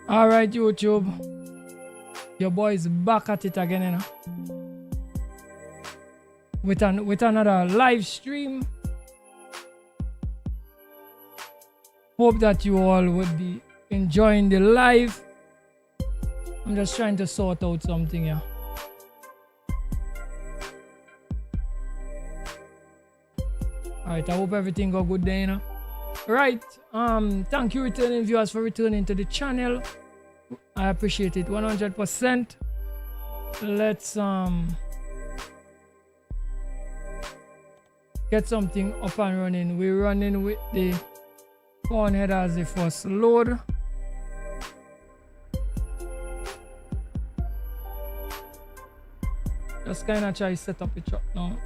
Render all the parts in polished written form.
Alright, YouTube. Your boy is back at it again, you know. With another live stream. Hope that you all would be enjoying the live. I'm just trying to sort out something here. Alright, I hope everything go good there, you know. Right, thank you returning viewers for returning to the channel. I appreciate it 100%. Let's get something up and running. We're running with the phone head as the first load. Just kind of try to set up the truck now.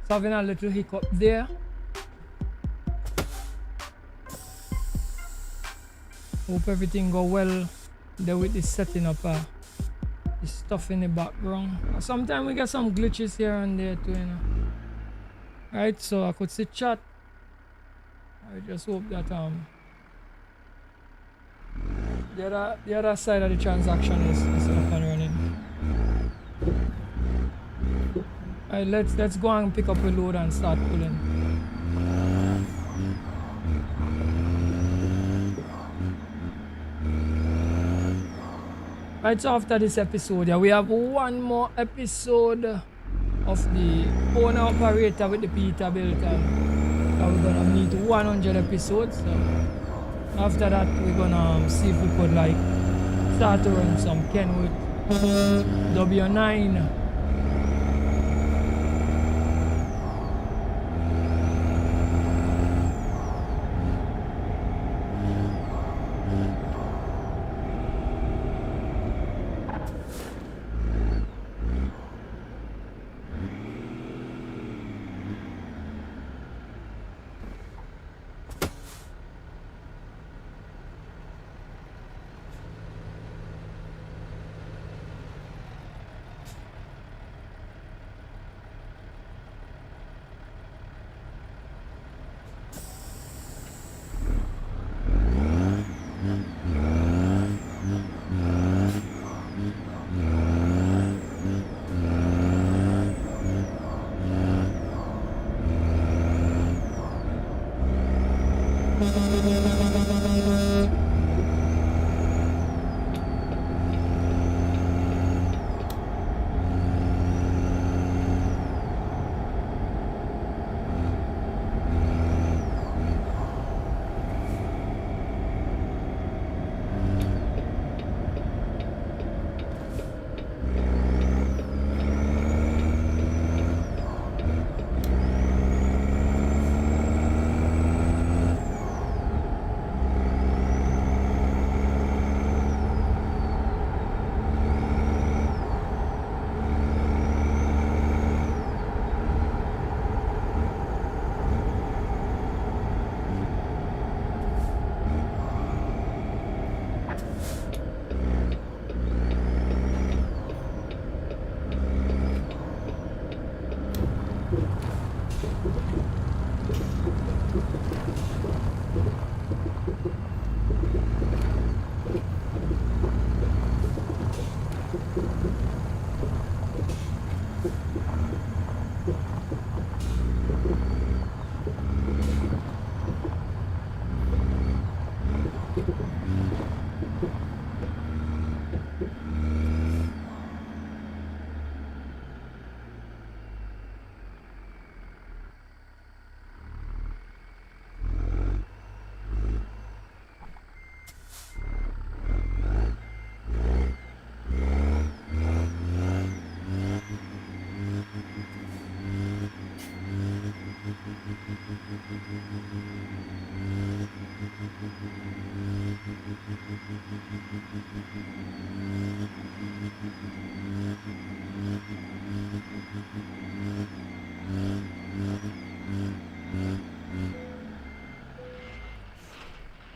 Having a little hiccup there. Hope everything go well there with the setting up the stuff in the background. Sometimes we get some glitches here and there too, you know. Right, so I could see chat. I just hope that the other side of the transaction is up and running. Alright, let's go and pick up a load and start pulling. Right, so after this episode, yeah, we have one more episode of the owner operator with the Peterbilt, and we're gonna meet 100 episodes. So after that, we're gonna see if we could like start to run some Kenwood W9.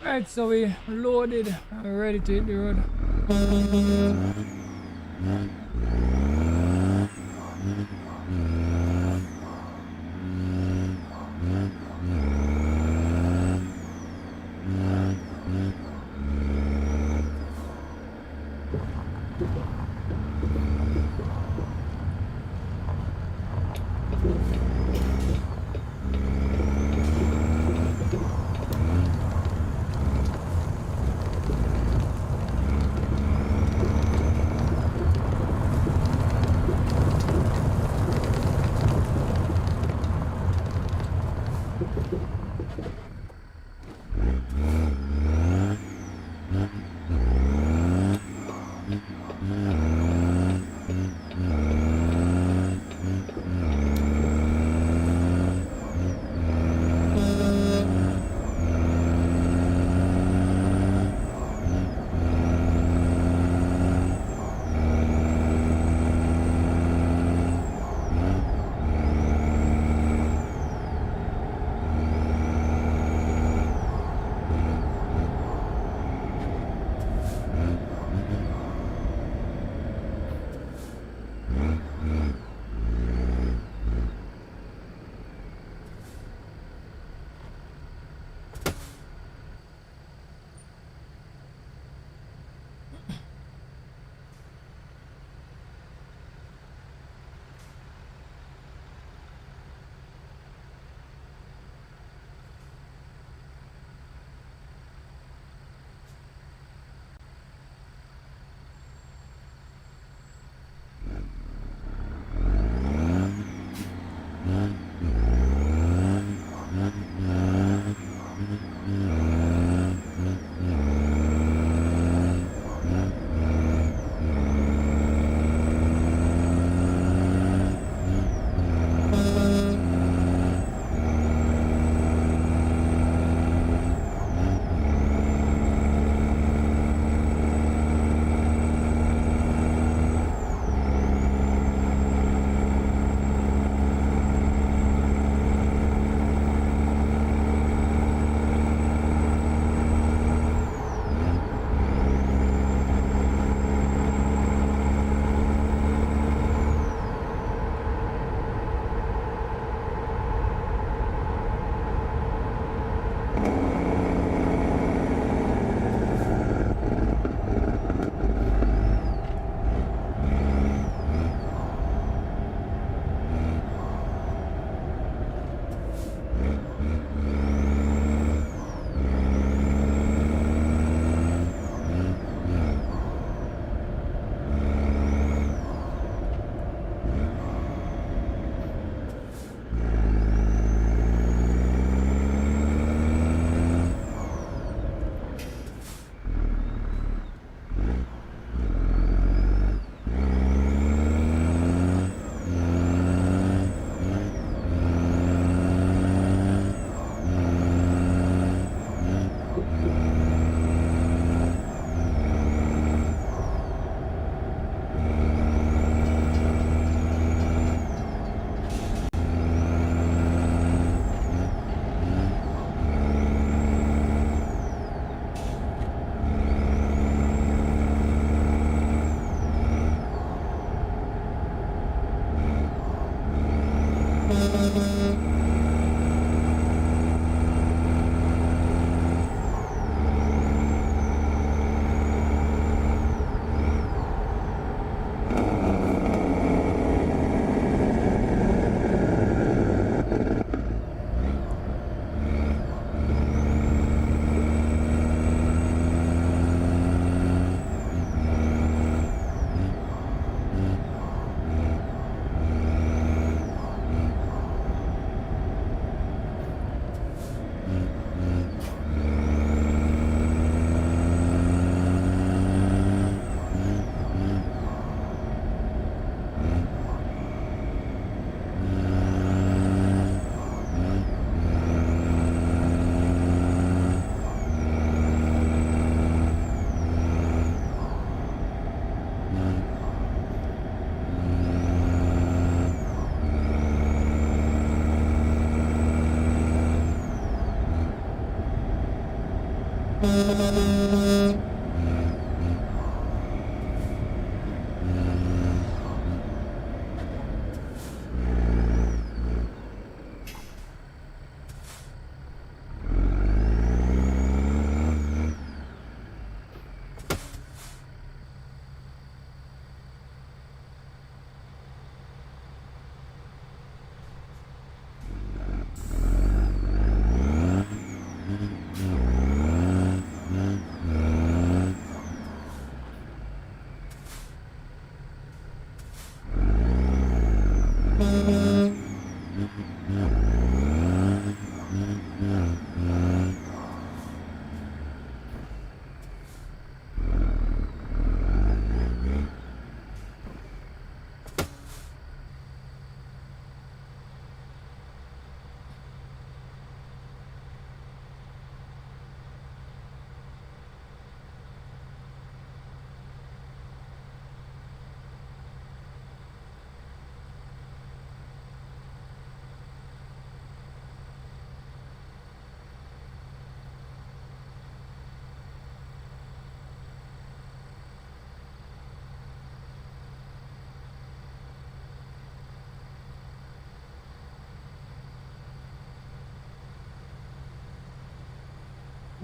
Alright, so we loaded and ready to hit the road.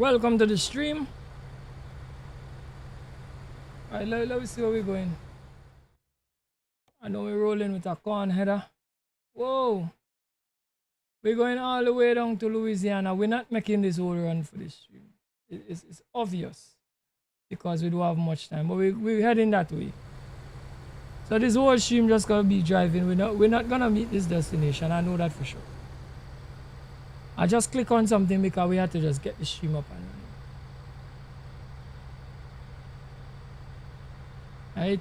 Welcome to the stream. Alright, let me see where we're going. I know we're rolling with a corn header. Whoa. We're going all the way down to Louisiana. We're not making this whole run for this stream. It's obvious because we don't have much time, but we're heading that way. So this whole stream just gonna be driving. We're not gonna meet this destination. I know that for sure. I just click on something because we had to just get the stream up and running. Right?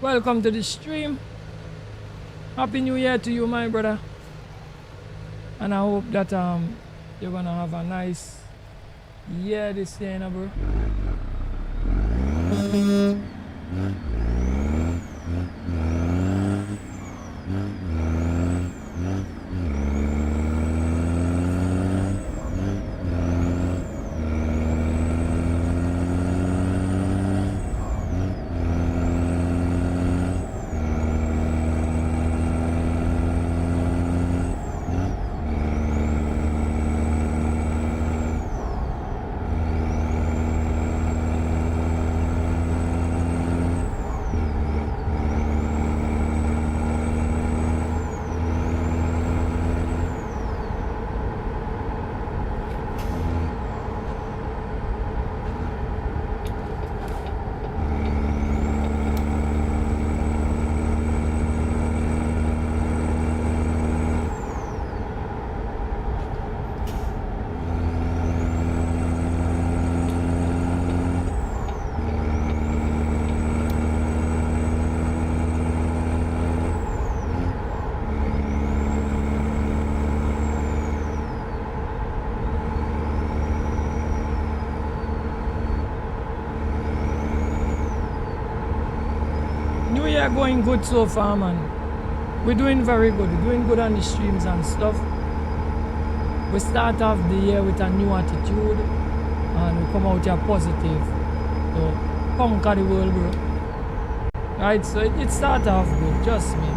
Welcome to the stream. Happy New Year to you, my brother. And I hope that you're gonna have a nice year this year, bro. New Year going good so far, man. We're doing very good. We're doing good on the streams and stuff. We start off the year with a new attitude and we come out here positive. So conquer the world, bro. Right, so it start off good, trust me.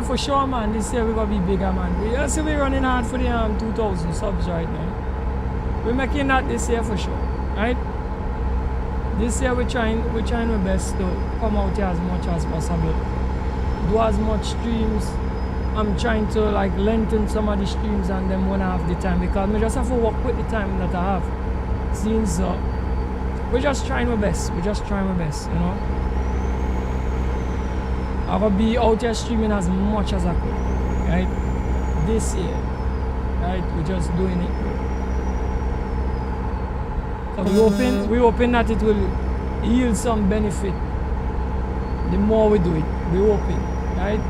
year for sure, man. This year we're gonna be bigger, man. You see, we're running hard for the 2,000 subs right now. We're making that this year for sure, right? This year we're trying our best to come out here as much as possible. Do as much streams. I'm trying to like lengthen some of the streams and then when I have the time, because I just have to work with the time that I have. Since we're just trying our best. We're just trying our best, you know. I will be out here streaming as much as I could, right? This year, right? We're just doing it. So we're hoping that it will yield some benefit. The more we do it, we're hoping, right?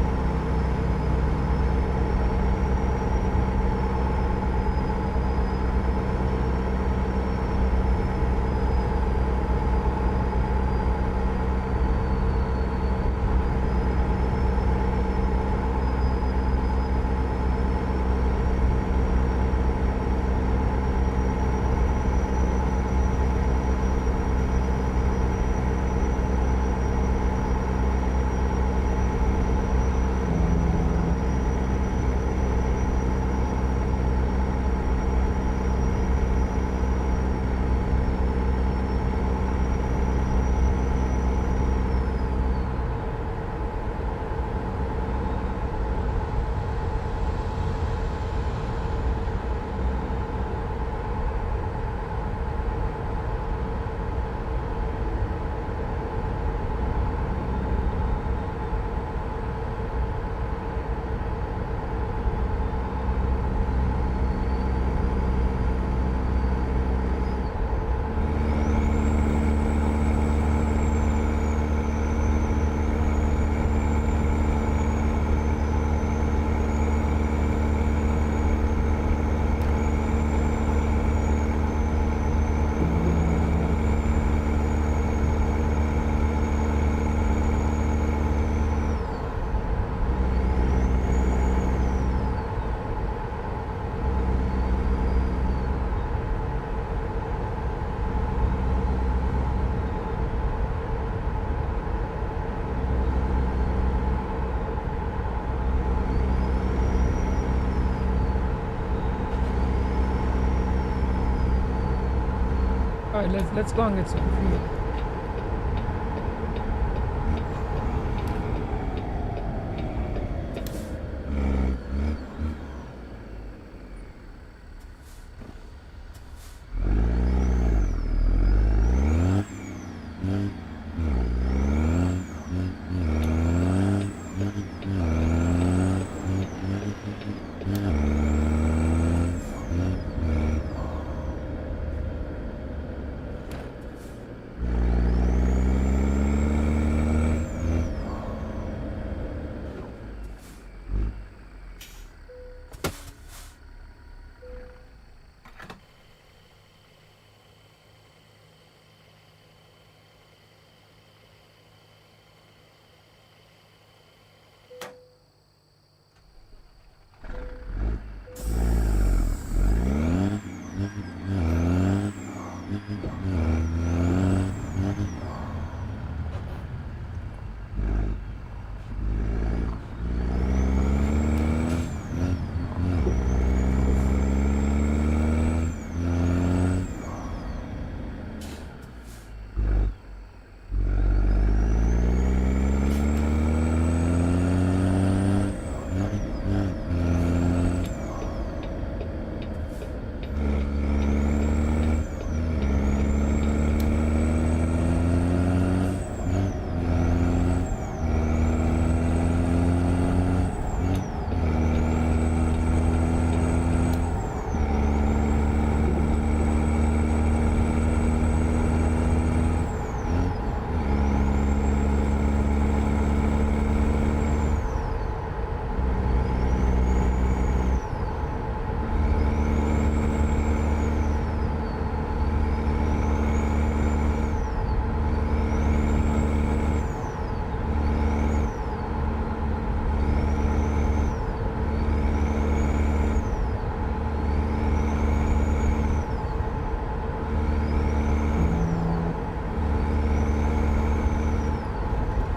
Alright, let's go and get some food.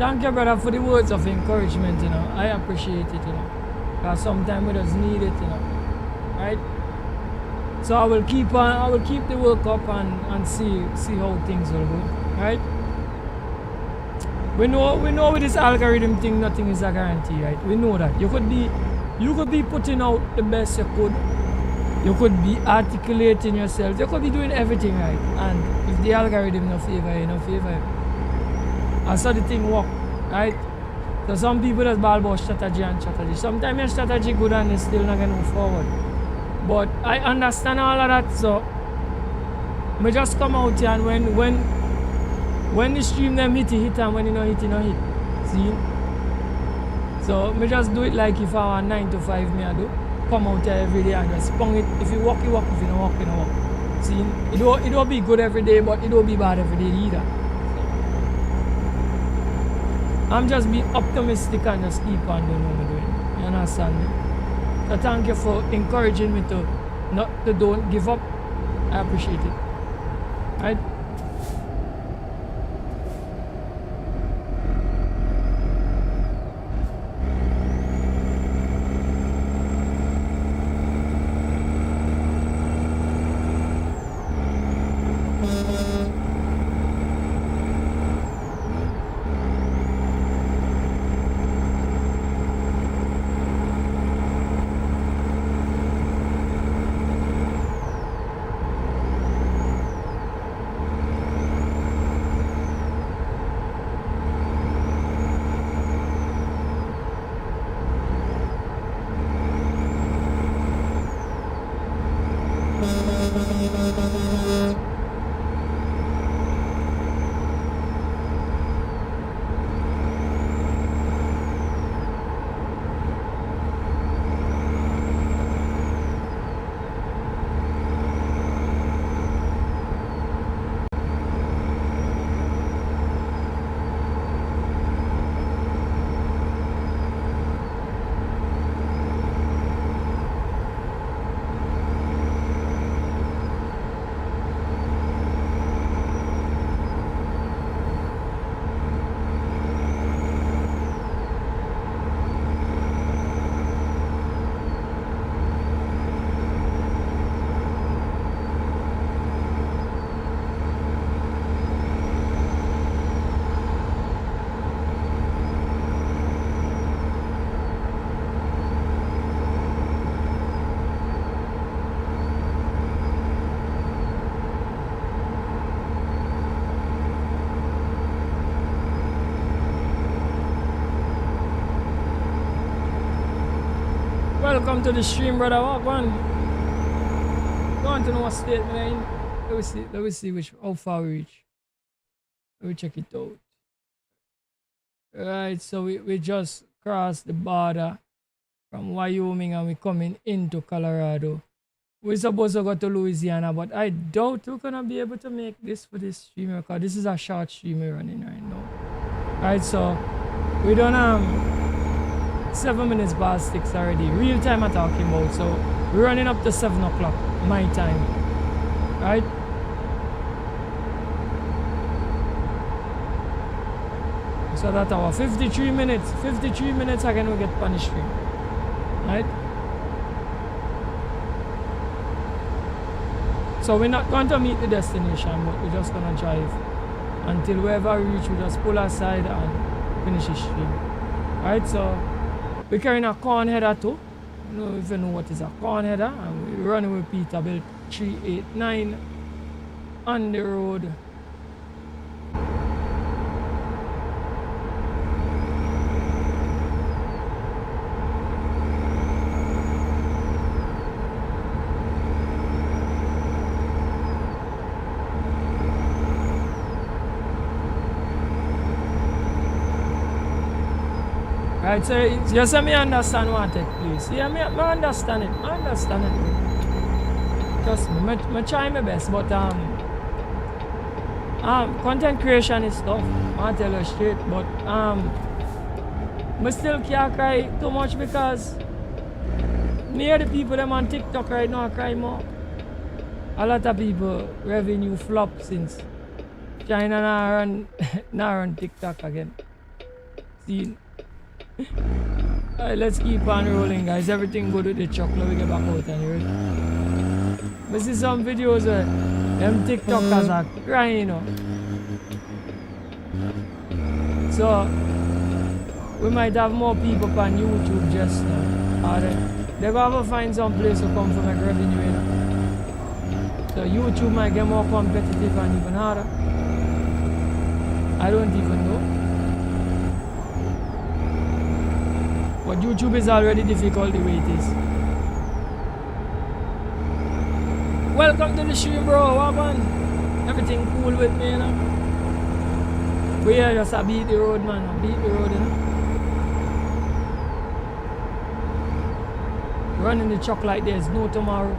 Thank you, brother, for the words of encouragement, you know. I appreciate it, you know. Because sometimes we just need it, you know. Right? So I will keep the work up and see how things will go. Right? We know with this algorithm thing nothing is a guarantee, right? We know that. You could be putting out the best you could. You could be articulating yourself. You could be doing everything right. And if the algorithm no favor you, no favor you. And so the thing work, right? So some people just ball about strategy and strategy. Sometimes your strategy good and you still not gonna move forward. But I understand all of that, so I just come out here and when the stream them hit and when you know hit, you know hit. See? So I just do it like if I want 9 to 5 me I do. Come out here every day and just spong it. If you walk, you walk. If you don't walk, you don't walk. See? It don't be good every day, but it don't be bad every day either. I'm just being optimistic and just keep on doing what I'm doing. You understand me? So thank you for encouraging me to don't give up. I appreciate it. Right? Welcome to the stream, brother. Walk on. You want to know what state we're in? Let me see how far we reach. Let me check it out. Right, so we just crossed the border from Wyoming and we're coming into Colorado. We're supposed to go to Louisiana, but I doubt we're gonna be able to make this for this stream because this is a short stream we're running right now. Right, so we don't 7 minutes past 6 already. Real time I'm talking about. So we're running up to 7 o'clock my time. Right? So that's our 53 minutes. 53 minutes again we get punished stream. Right? So we're not going to meet the destination, but we're just gonna drive until wherever we reach, we just pull aside and finish the stream. Right, so we're carrying a corn header too. I don't know if you know what is a corn header, and we're running with Peterbilt 389 on the road. Right, so you say me understand what take place. Yeah, me understand it. I understand it. Trust me, I try my best, but content creation is tough. I tell you straight, but I still can't cry too much because me and the people them on TikTok right now cry more. A lot of people revenue flop since China now run TikTok again. 16. Alright, let's keep on rolling, guys. Everything good with the truck. Let me get back out and hear it. I see some videos where them TikTokers are crying, you know. So we might have more people on YouTube just now. Alright. They're gonna find some place to come from like revenue, you know. So YouTube might get more competitive and even harder. I don't even know. But YouTube is already difficult the way it is. Welcome to the stream, bro. What man? Everything cool with me, you know. We here just beat the road, man. Beat the road, you know. Running the truck like there's no tomorrow.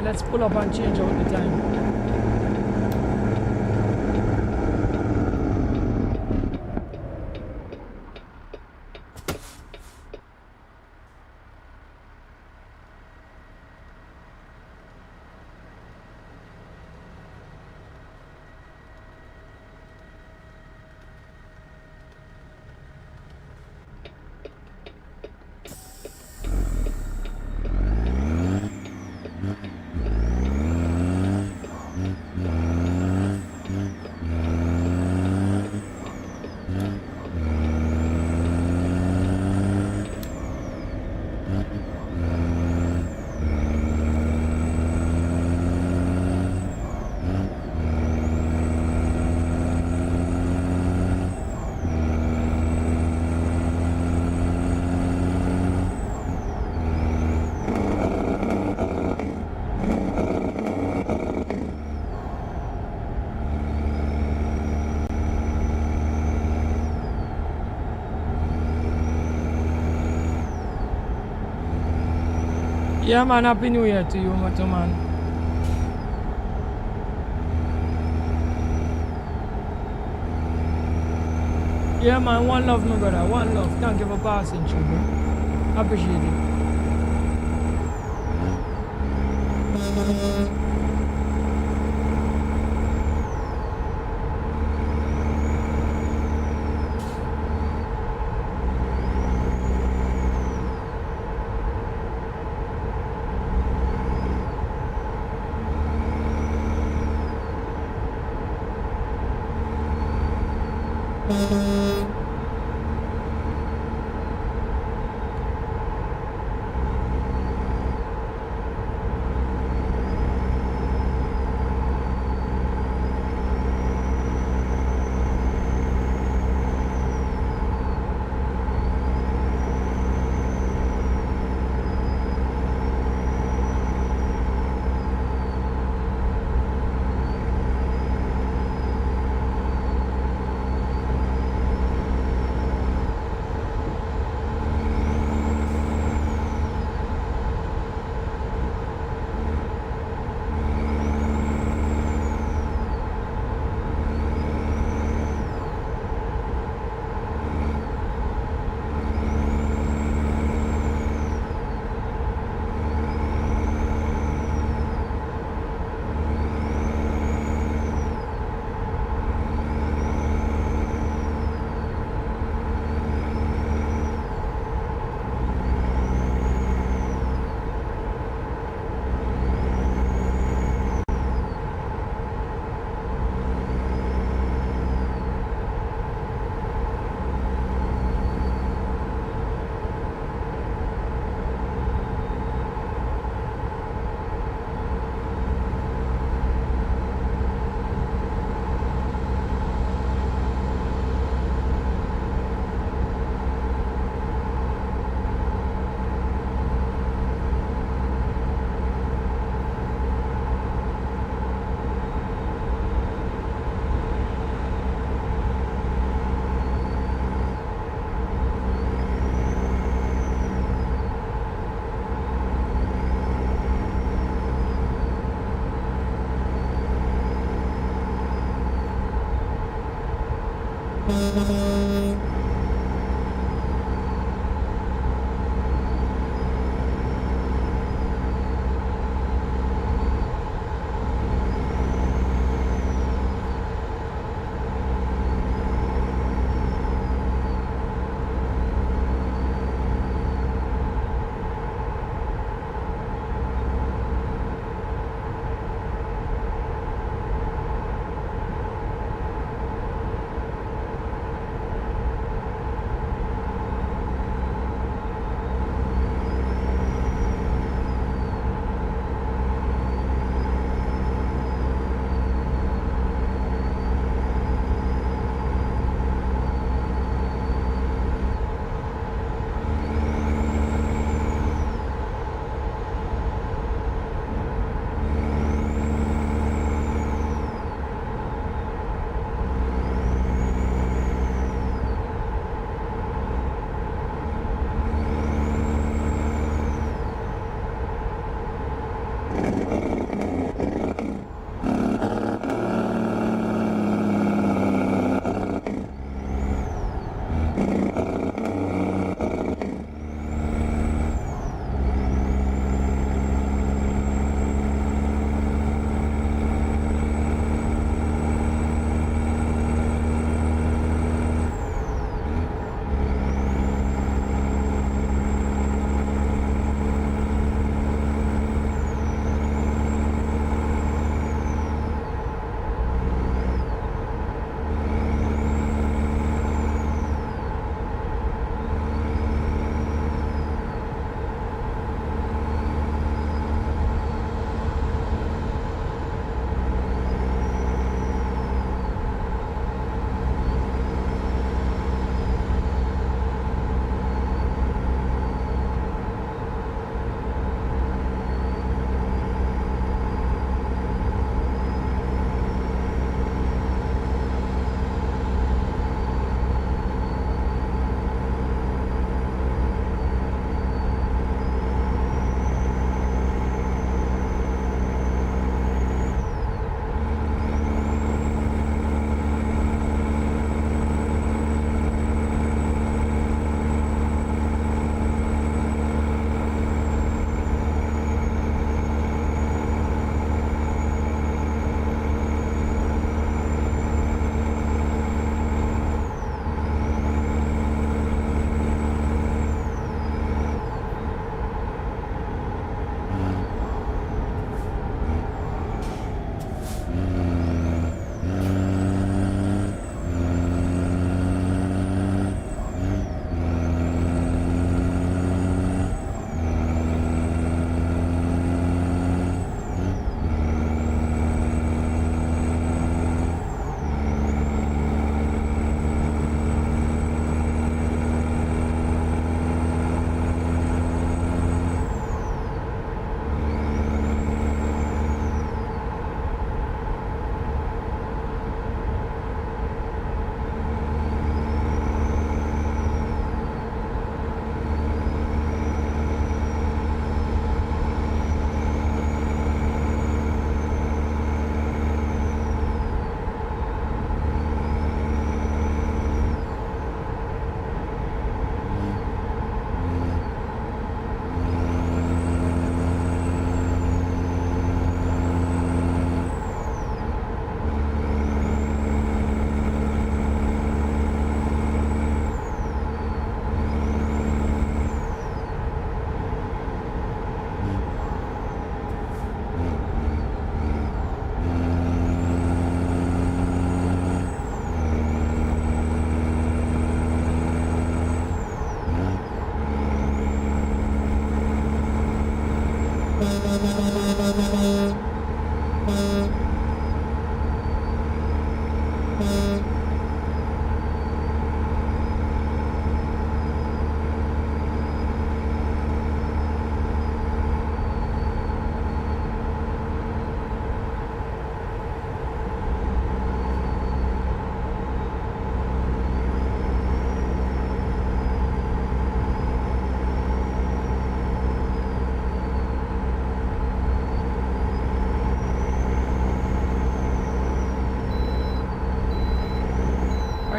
Let's pull up and change out the time. Yeah, man, happy new year to you, Macho man. Yeah, man, one love, my brother, one love. Thank you for passing through, bro. Appreciate it.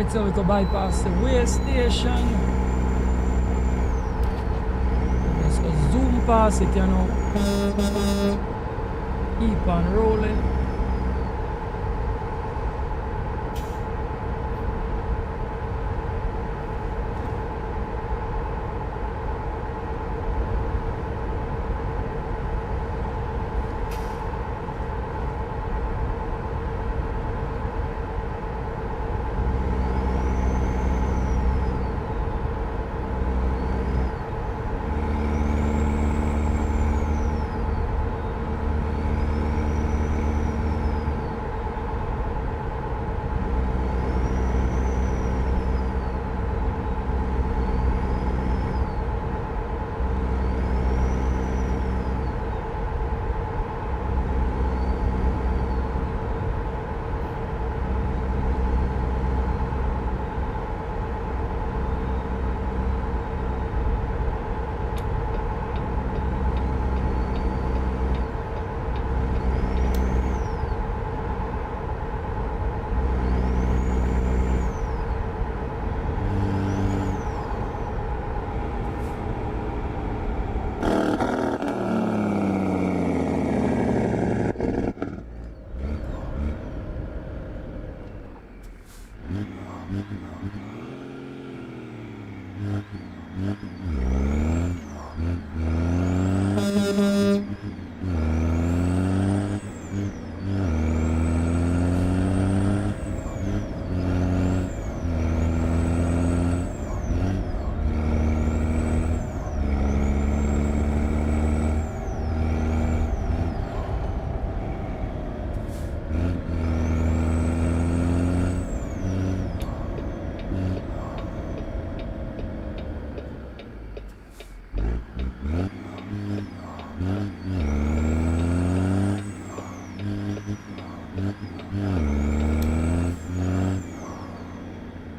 Alright, so we could bypass the way station. Let's go zoom past it, you know. Keep on rolling.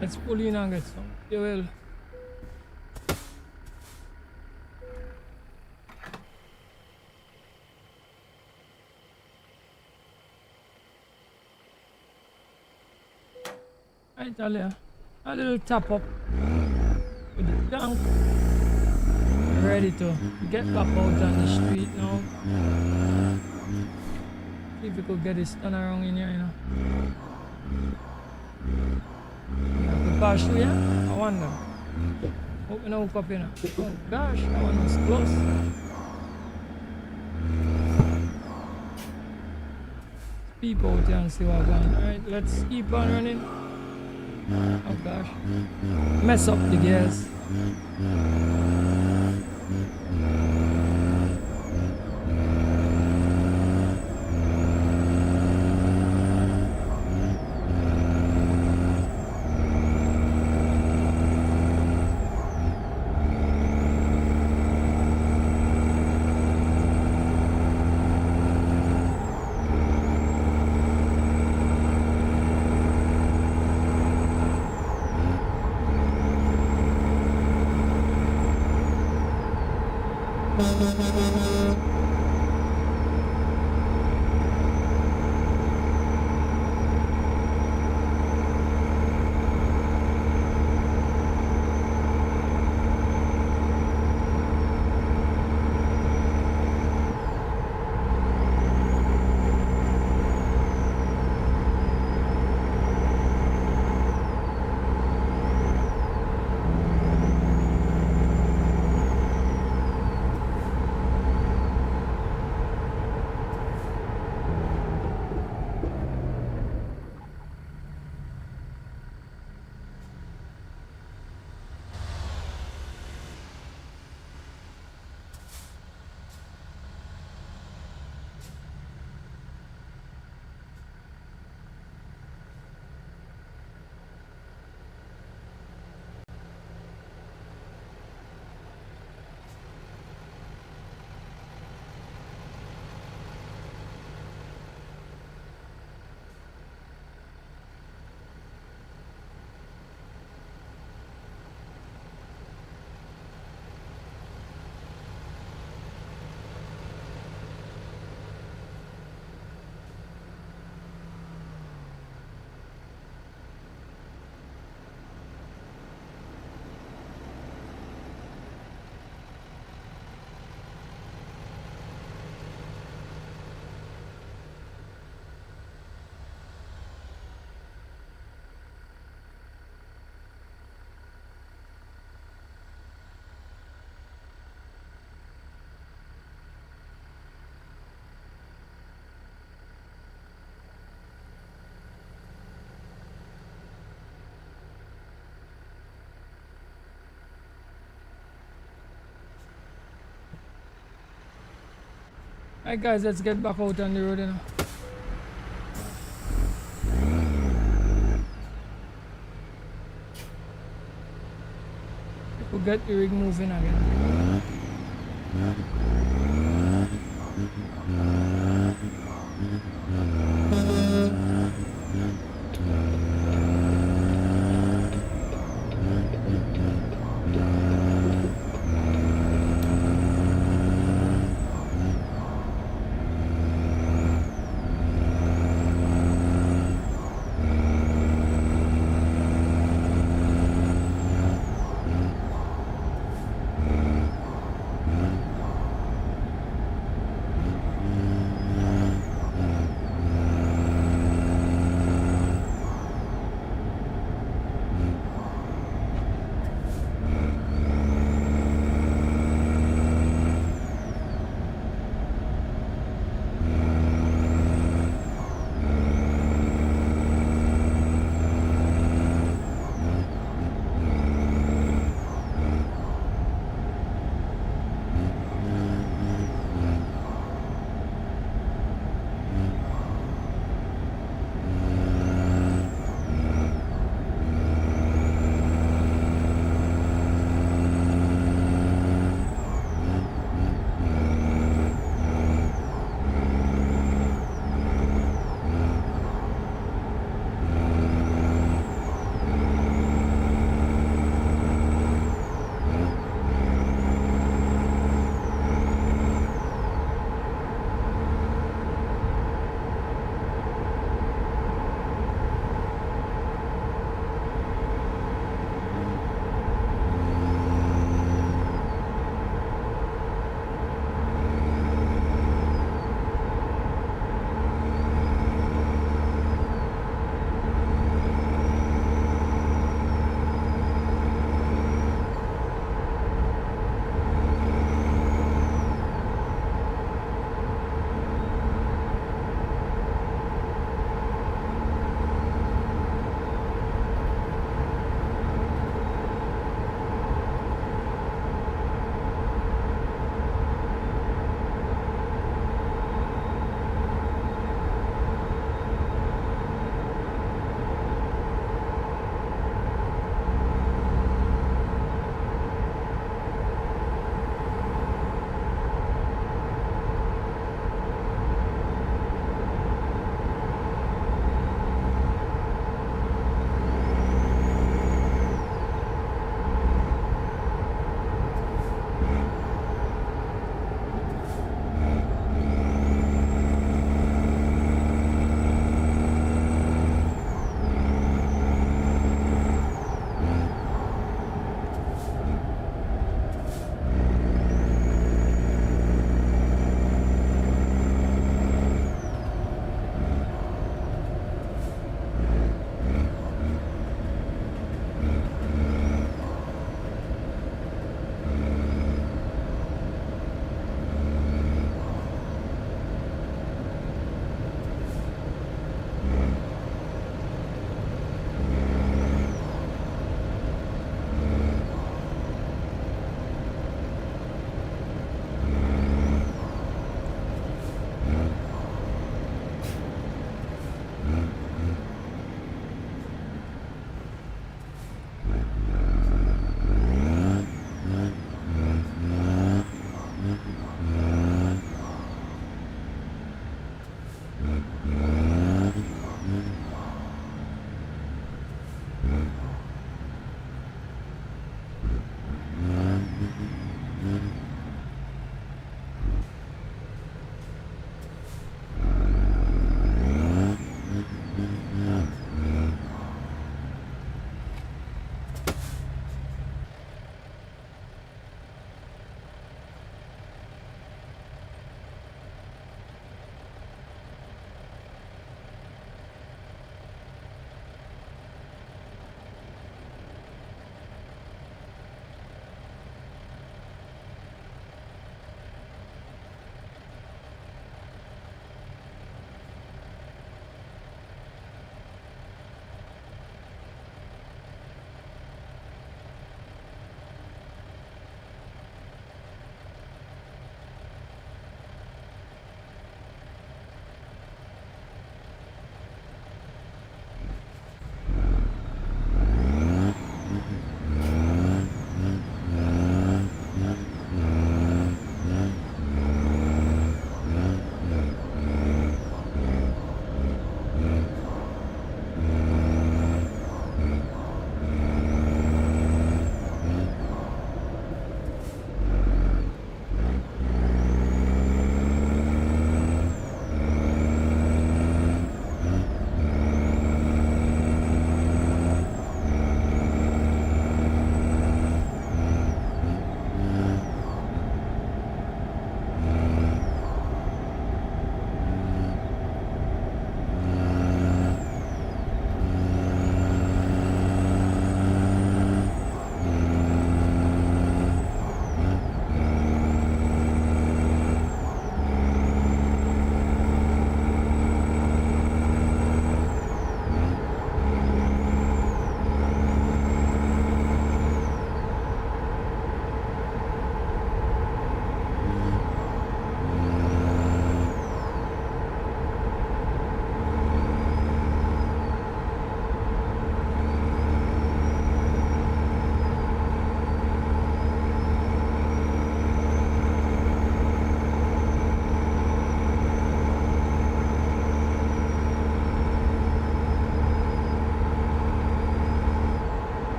Let's pull in and get some fuel. Right, Alia. A little top up with the tank. Ready to get back out on the street now. See if we could get this turn around in here, you know. The pass through here? I wonder. Open up up, you know. Oh gosh, that one was close. Peep out here and see what's going on. Alright, let's keep on running. Oh gosh. Mess up the gears. Alright guys, let's get back out on the road, you know. We'll get the rig moving again.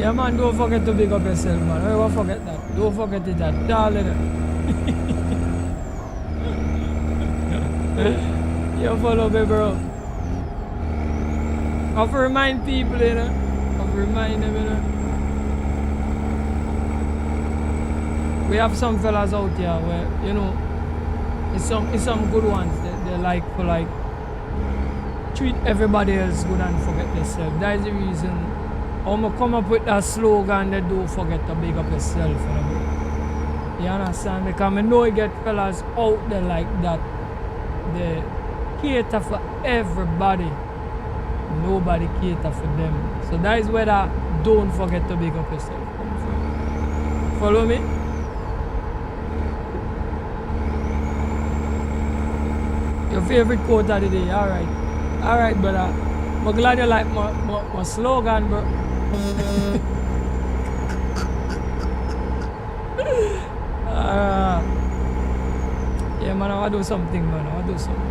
Yeah, man, don't forget to big up yourself, man. Never forget that. Don't forget it at all. You follow me, bro. I have to remind people, you know. I have to remind them, you know. We have some fellas out here where, you know, it's some good ones. They like for like treat everybody else good and forget themselves. That is the reason I'm gonna come up with that slogan that don't forget to big up yourself. You know? You understand? Because I know you get fellas out there like that. They cater for everybody. Nobody cater for them. So that is where that don't forget to big up yourself comes from. Follow me? Your favorite quote of the day, alright. Alright, brother. I'm glad you like my slogan, bro. Yeah, man, I want to do something, man. I want to do something.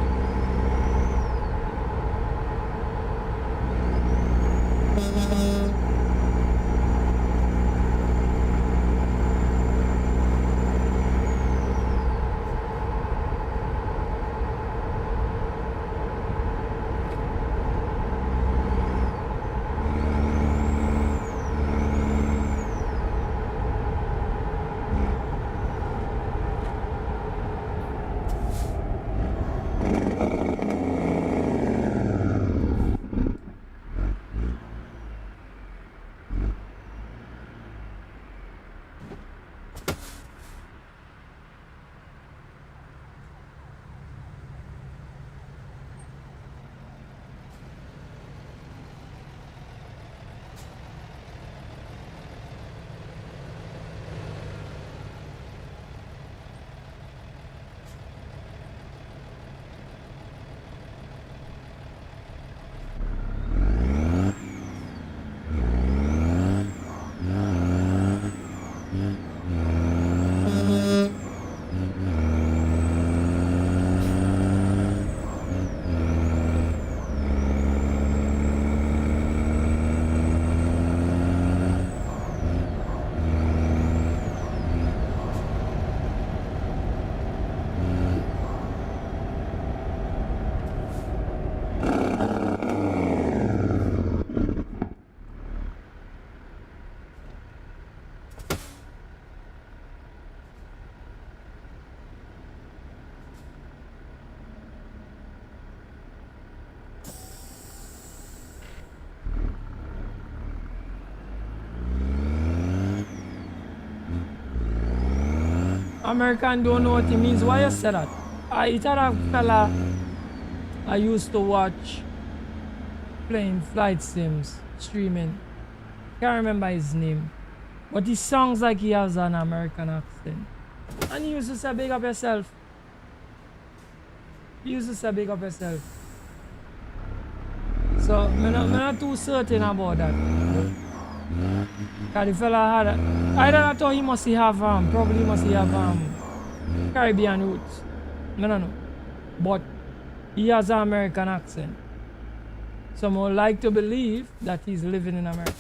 American don't know what it means. Why you say that? It's a fella I used to watch playing flight sims, streaming. Can't remember his name. But he sounds like he has an American accent. And he used to say big up yourself. He used to say big up yourself. So I'm not too certain about that. Because the fella had either that or he must have probably he must have Caribbean roots. I don't know. But he has an American accent. So I would like to believe that he's living in America.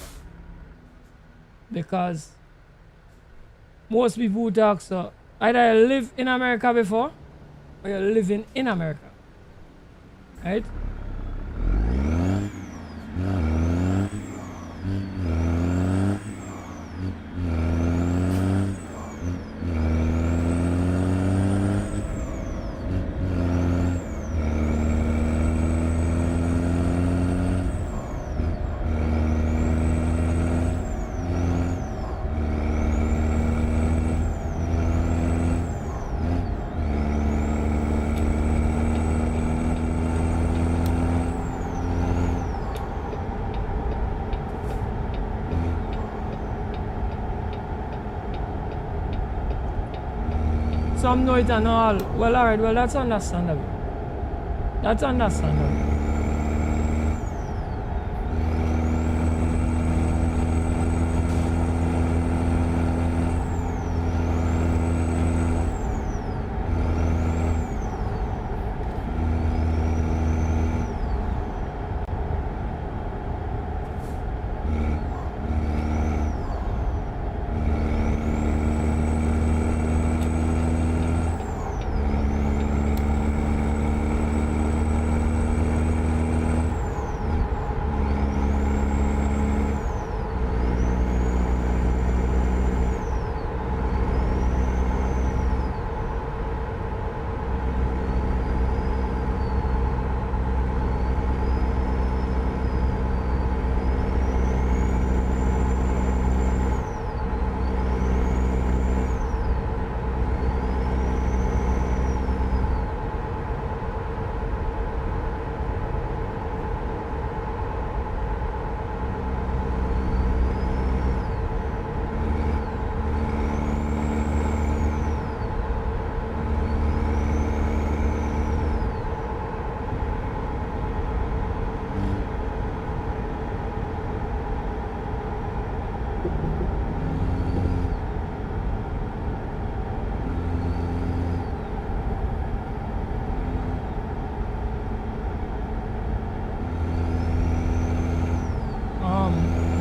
Because most people who talk so either you live in America before or you're living in America. Right? Some know it and all. Well, alright, well, that's understandable. That's understandable.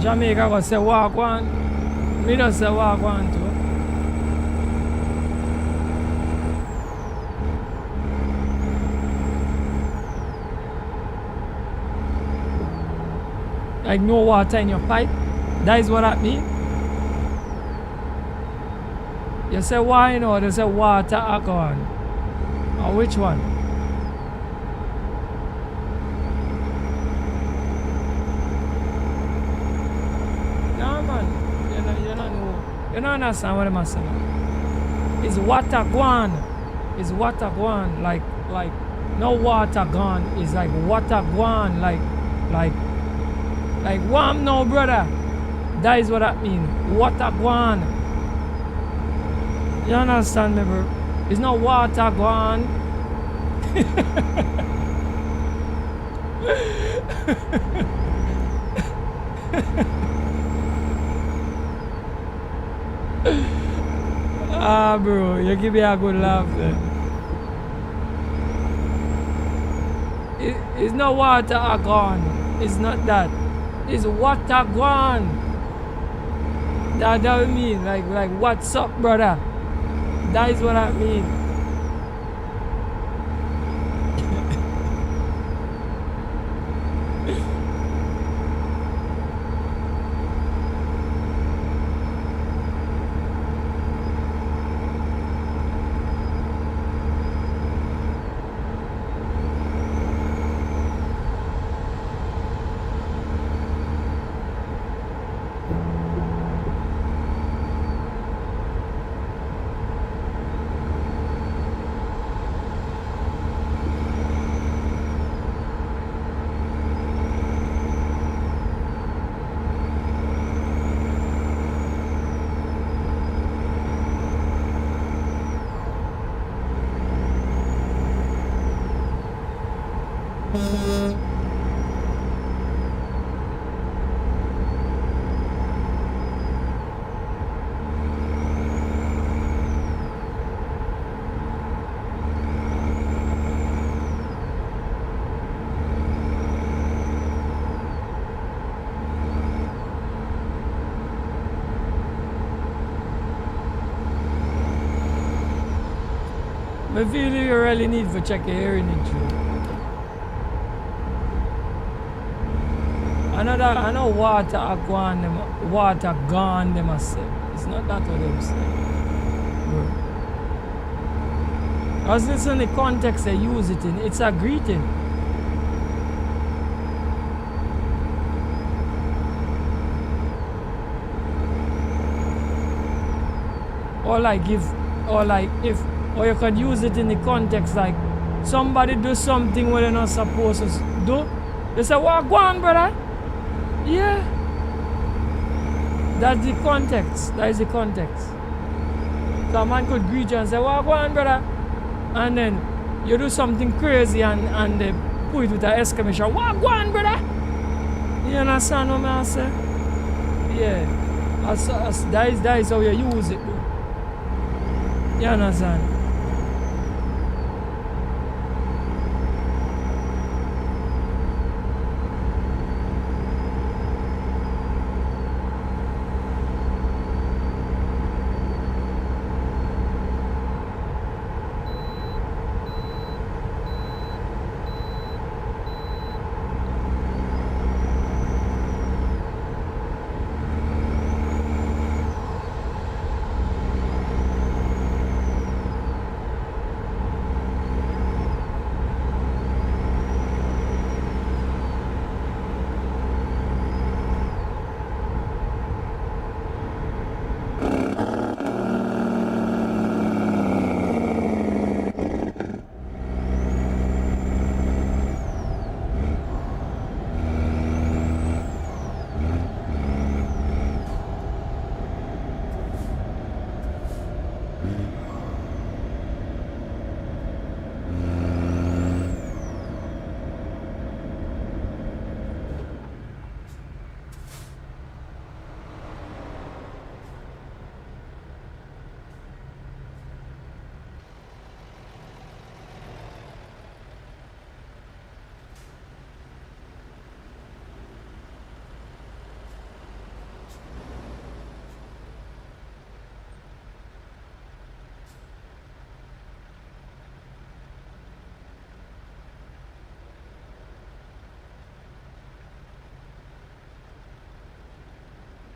Jamaica go say walk one. Me just say walk one too. Like no water in your pipe. That is what that mean. You say wine or they say water alcohol. Or which one? No man. You don't know. You don't understand what I'm saying. It's water gone. It's water gone. Like no water gone. It's like water gone. Like warm now, brother. That is what that means. Water gone. You understand me, bro? It's not water gone. Ah, bro, you give me a good laugh then. It's not water gone. It's not that. It's water gone. That mean like what's up, brother? That is what I mean. I feel you really need to check your hearing injury. I know water gone them I say. It's not that what them say. Bro. I was listening to the context they use it in. It's a greeting. Or you could use it in the context like somebody do something where they're not supposed to do. They say, "What go on, brother?" Yeah. That's the context. That is the context. So a man could greet you and say, "What go on, brother?" And then you do something crazy and they put it with an exclamation, "What go on, brother?" You understand what I say? Yeah. That is how you use it. You understand?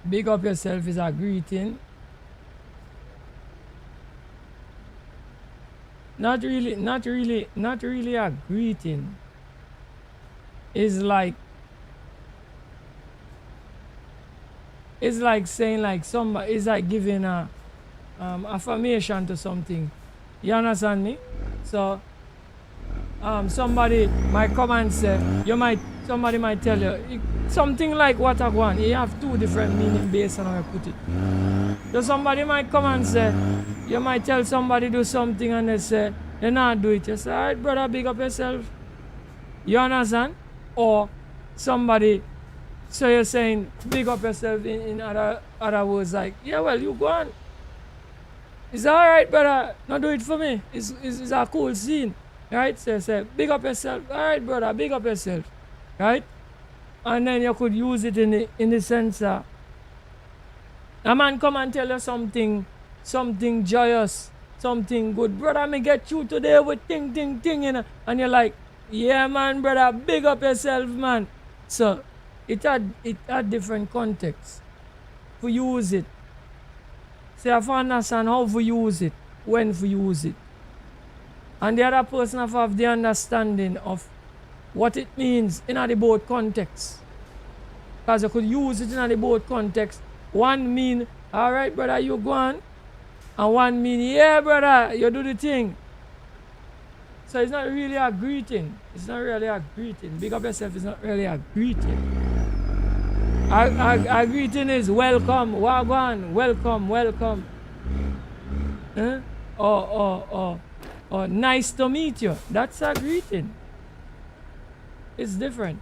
Big up yourself is a greeting. Not really a greeting. It's like saying like somebody, it's like giving a affirmation to something. You understand me? So somebody might come and say, somebody might tell you something like what I want. You have two different meanings based on how you put it. So somebody might come and say, you might tell somebody do something and they say, you not do it. You say, alright brother, big up yourself. You understand? Or somebody, so you're saying big up yourself in other words like, yeah, well, you go on. It's alright brother, not do it for me. It's a cool scene. Right? So you say, big up yourself. Alright brother, big up yourself. Right? And then you could use it in the sense that a man come and tell you something joyous, something good. Brother, me get you today with ting, you know. And you're like, yeah, man, brother, big up yourself, man. So it had different contexts. For use it. So you have to understand how to use it, when to use it. And the other person have the understanding of what it means in the both contexts. Because you could use it in the both contexts. One mean, alright brother, you go on. And one mean, yeah brother, you do the thing. So it's not really a greeting. It's not really a greeting. Big up yourself is not really a greeting. A greeting is welcome, wagwan, welcome. Huh? Or nice to meet you. That's a greeting. It's different.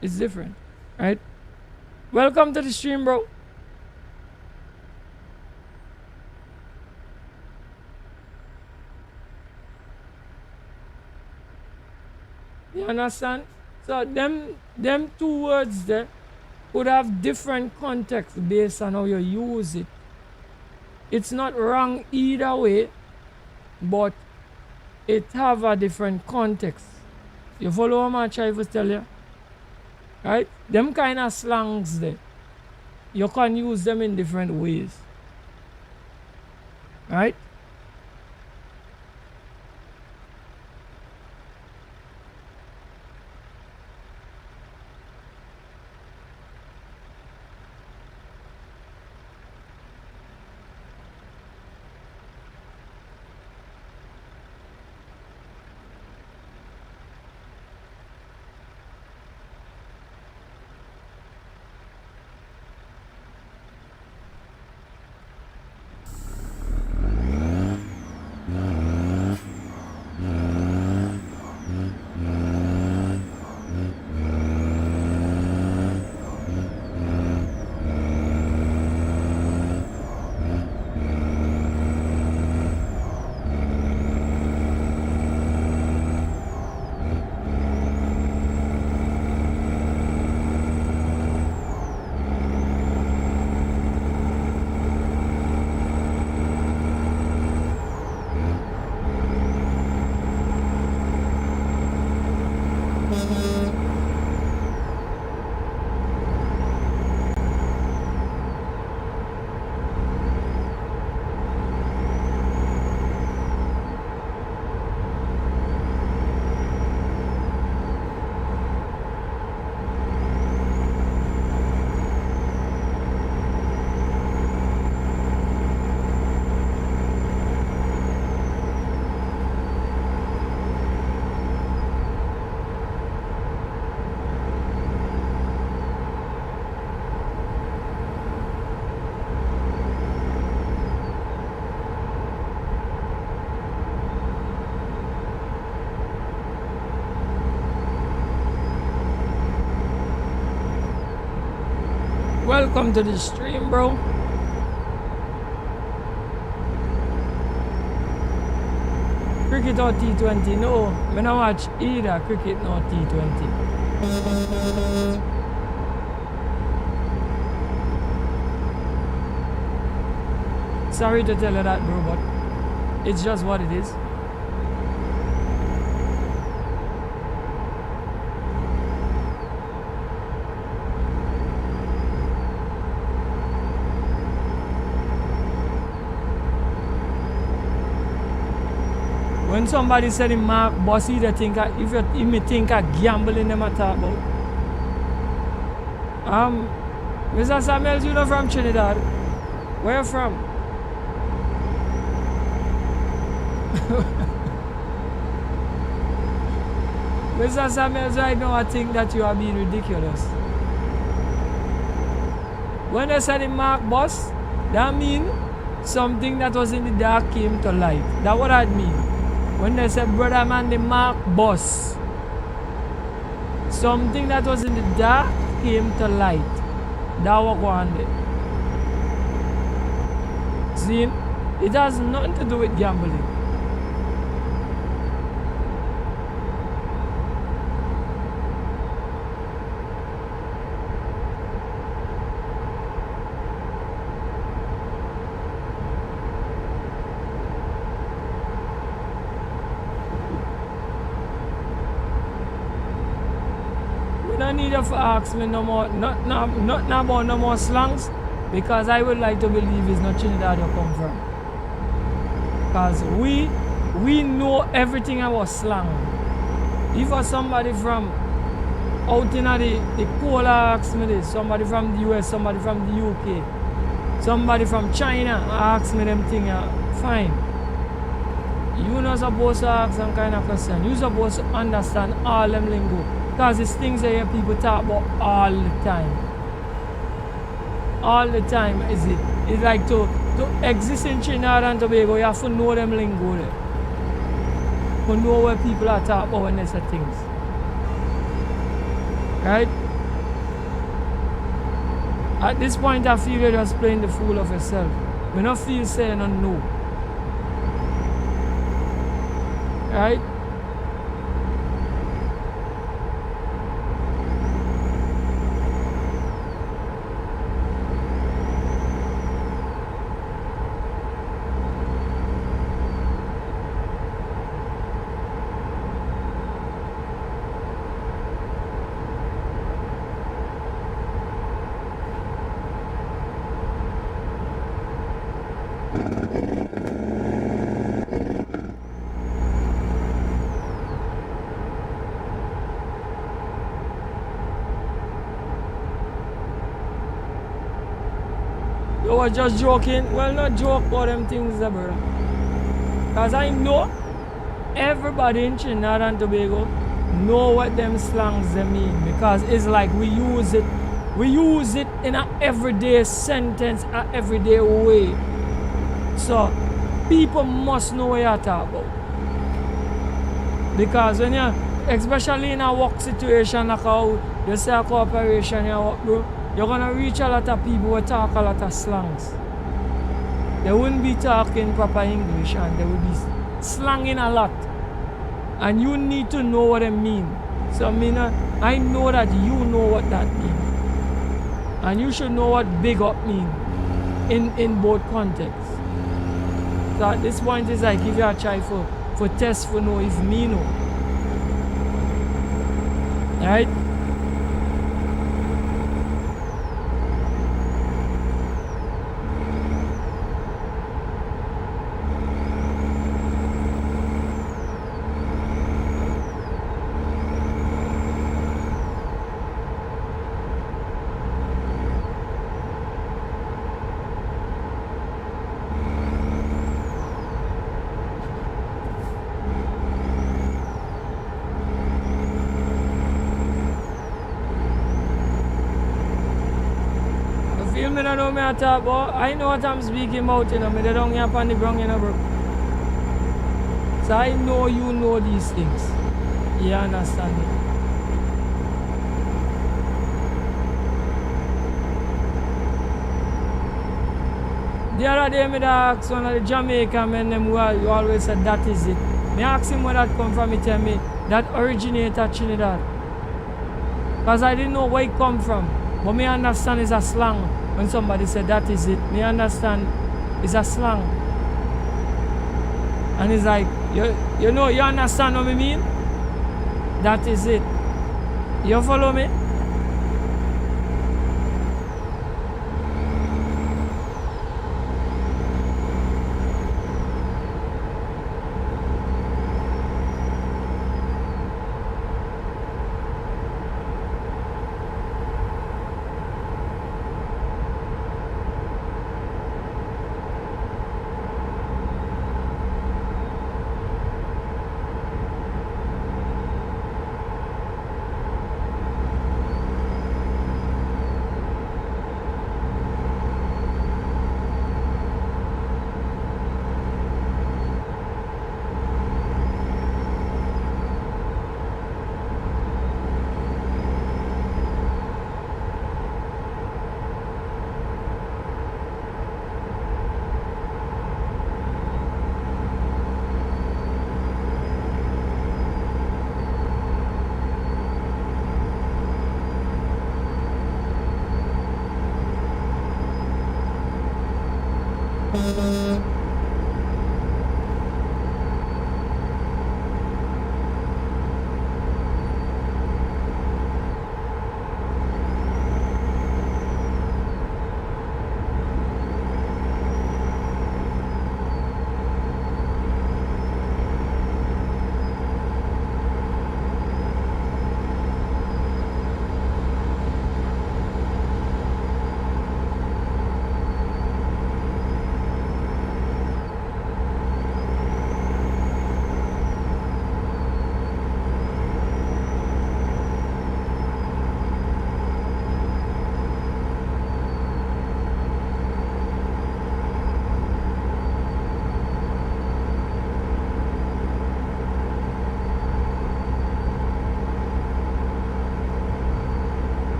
It's different. Right? Welcome to the stream, bro. You understand? So them two words there would have different context based on how you use it. It's not wrong either way, but it have a different context. You follow what I'm trying to tell you? Right? Them kind of slangs there, you can use them in different ways. Right? Welcome to the stream, bro. Cricket or T20? No, I don't watch either cricket nor T20. Sorry to tell you that, bro, but it's just what it is. when somebody said in Mark Bossy, they think if you me think of gambling them at talk about. Mr. Samuels, you know from Trinidad. Where you from? Mr. Samuels, right now I think that you are being ridiculous. When they said in Mark Boss, that means something that was in the dark came to light. That's what I mean. When they said brother man the Mark Boss, something that was in the dark came to light. That was going on. See, it has nothing to do with gambling. No need to ask me no more, not about no more slangs, because I would like to believe it's not Trinidad you come from. Because we know everything about slang. If somebody from out in the polar asks me this, somebody from the US, somebody from the UK, somebody from China asks me them things, fine. You're not supposed to ask some kind of question. You're supposed to understand all them lingo. Because it's things that you hear people talk about all the time. All the time, is it? It's like to exist in Trinidad and Tobago, you have to know them lingo there. To know what people are talking about when they say things. Right? At this point, I feel you're just playing the fool of yourself. I don't feel saying I know. Right? You were just joking. Well, not joke about them things, bro. Because I know everybody in Trinidad and Tobago know what them slangs they mean. Because it's like we use it in an everyday sentence, an everyday way. So people must know what you're talking about. Because when you, especially in a work situation like how you say a corporation, you work, bro, you're gonna reach a lot of people who talk a lot of slangs. They wouldn't be talking proper English and they would be slanging a lot. And you need to know what they mean. So I know that you know what that means. And you should know what big up mean in both contexts. So at this point it's like if you are trying for test for know if me know. Right? I don't know me I talk about. I know what I'm speaking about, you know. Me they don't hear on the ground, you know, bro. So I know you know these things. You understand it? The other day, me asked one of the Jamaican men them who always said that is it. Me asked him where that come from. He tell me that originated at Trinidad. Because I didn't know where it come from. But me understand it's a slang. When somebody said that is it, me understand it's a slang. And it's like, you know, you understand what I mean? That is it. You follow me?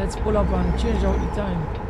let's pull up and change out the time.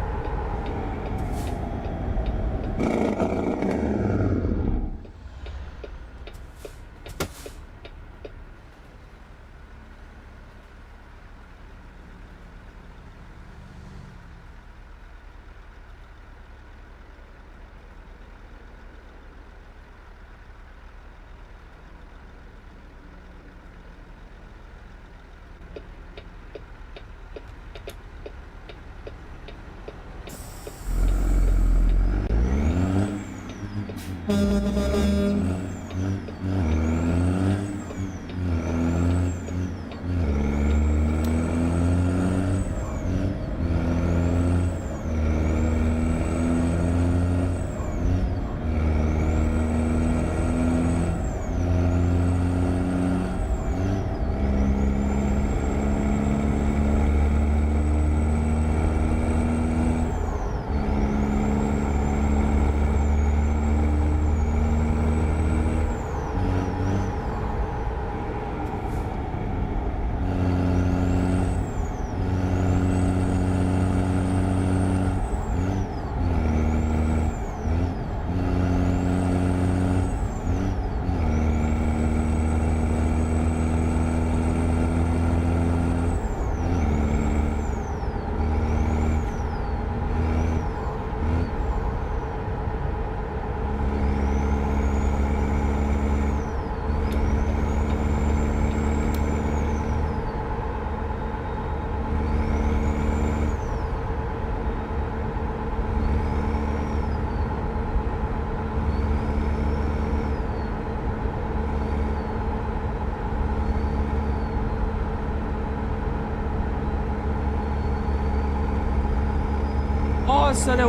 Oh, so there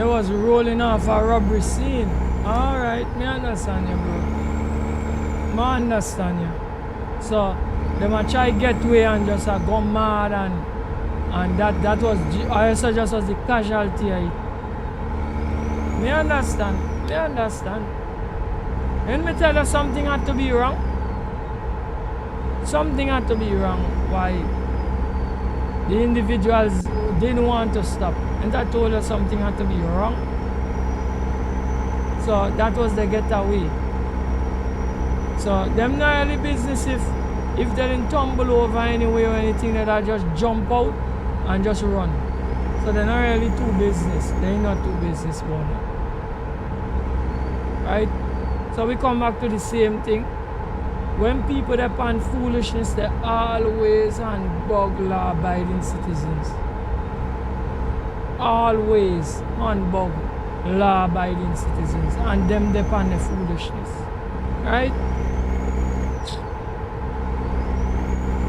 was rolling off a robbery scene. Alright, me understand you, bro. Me understand you. So them a try get away and just go mad and that was I also just was the casualty of it. Me understand. Let me tell you, something had to be wrong. Something had to be wrong. Why? The individuals didn't want to stop. And I told you something had to be wrong. So that was the getaway. So them not really business if they didn't tumble over anyway or anything, that I just jump out and just run. So they're not really too business. They're not too business about it. Right? So we come back to the same thing. When people depend foolishness, they always unbug law-abiding citizens. Always unbug law-abiding citizens, and them depend the foolishness. Right?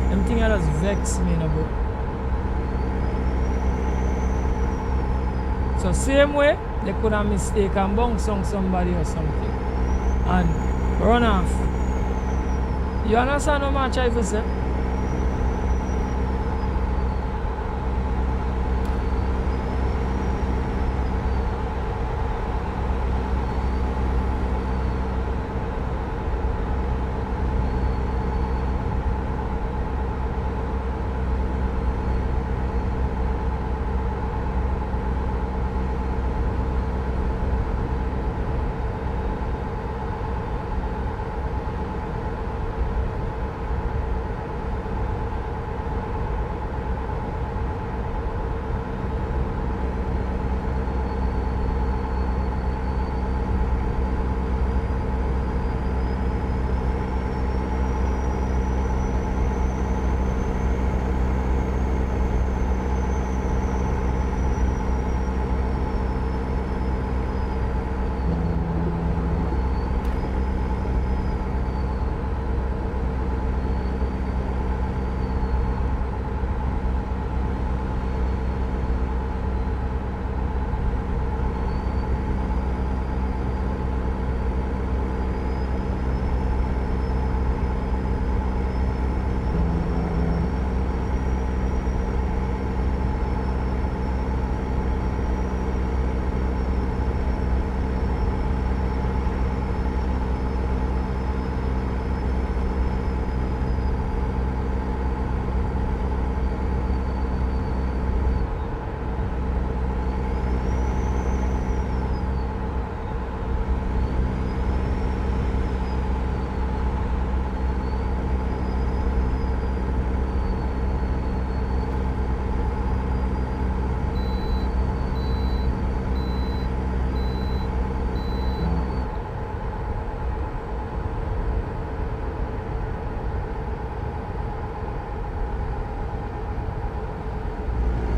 Them things just vex me, bro. So same way, they could have mistake and bounce on somebody or something and run off. You understand what I'm trying to say?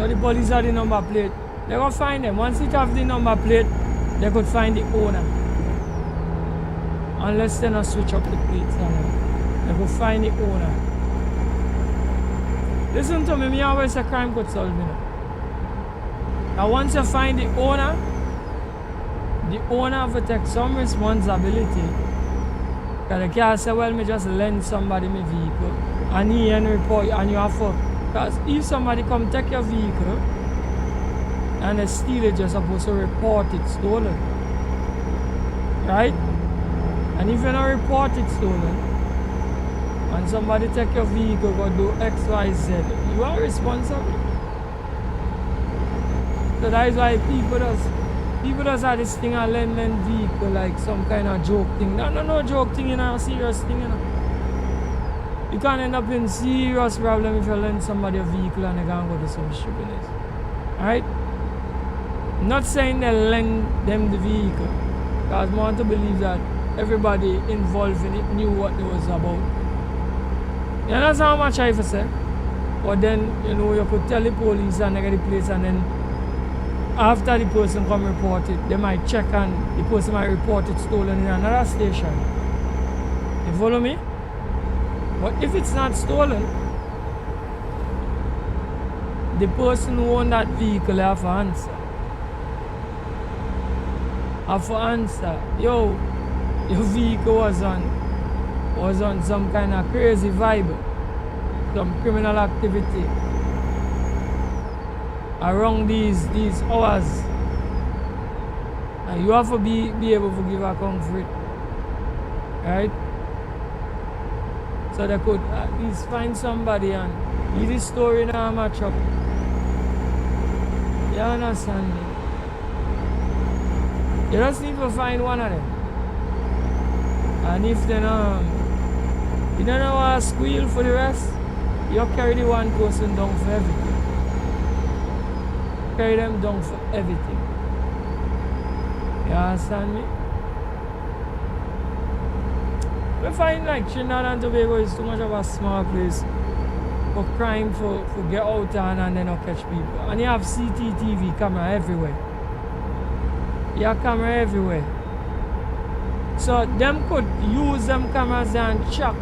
So the police have the number plate. They go find them. Once it have the number plate, they could find the owner. Unless they not switch up the plates. They could find the owner. Listen to me, me always say crime could solve me. Now once you find the owner have to take some responsibility. Because they can't say, well, me just lend somebody my vehicle and he and report and you have to. Because if somebody come take your vehicle and they steal it, you're supposed to report it stolen. Right? And if you don't report it stolen, and somebody take your vehicle, go do X, Y, Z, you are responsible. So that is why people does have this thing and lend vehicle like some kind of joke thing. No joke thing, you know, serious thing, you know. You can end up in serious problem if you lend somebody a vehicle and they can go to some stupidness. Alright? Not saying they lend them the vehicle, because I want to believe that everybody involved in it knew what it was about. You understand how much I say? But then, you know, you could tell the police and they get the place, and then after the person come report it, they might check and the person might report it stolen in another station. You follow me? But if it's not stolen, the person who owned that vehicle have to answer. Yo, your vehicle was on some kind of crazy vibe, some criminal activity around these hours, and you have to be able to give account for it, right? So they could at least find somebody and leave this story now match up. You understand me? You just need to find one of them. And if they you don't know how to squeal for the rest, you carry the one person down for everything. Carry them down for everything. You understand me? We find like Trinidad and Tobago is too much of a small place for crime for get out and then not catch people. And you have CCTV camera everywhere. You have camera everywhere. So them could use them cameras and check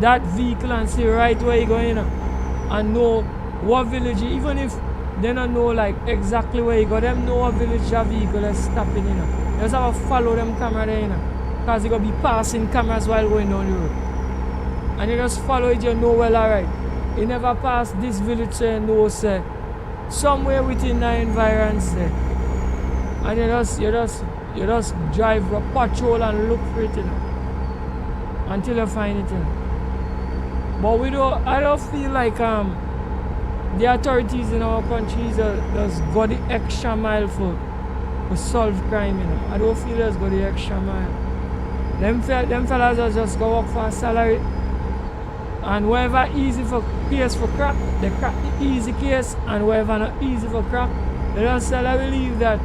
that vehicle and see right where you're going and know what village, even if they don't know like exactly where you go, them know what village that vehicle is stopping, you just have to follow them camera there, because you're going to be passing cameras while going down the road. And you just follow it, you know well alright. You never pass this village, so you know, say, somewhere within the environs there. And you just drive a patrol and look for it, until you find it, But I don't feel like the authorities in our countries just go the extra mile for solve crime, I don't feel just go the extra mile. Them fellas just go work for a salary, and wherever easy for case for crack, they crack the easy case, and wherever not easy for crack, they just say, I will leave that,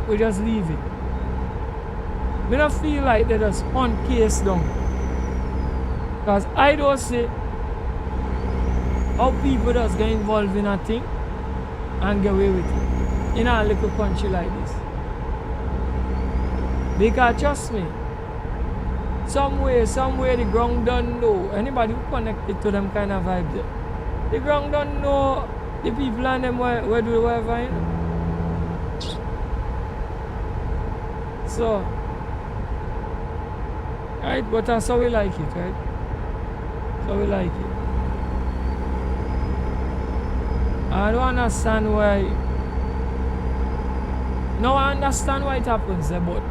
we just leave it. I don't feel like they just hunt case down. Because I don't see how people just get involved in a thing and get away with it in a little country like this. Because trust me, somewhere the ground don't know. Anybody who connected to them kind of vibes, the ground don't know the people and them where do whatever, So, right, but that's how we like it, right? So we like it. I don't understand why. No, I understand why it happens, but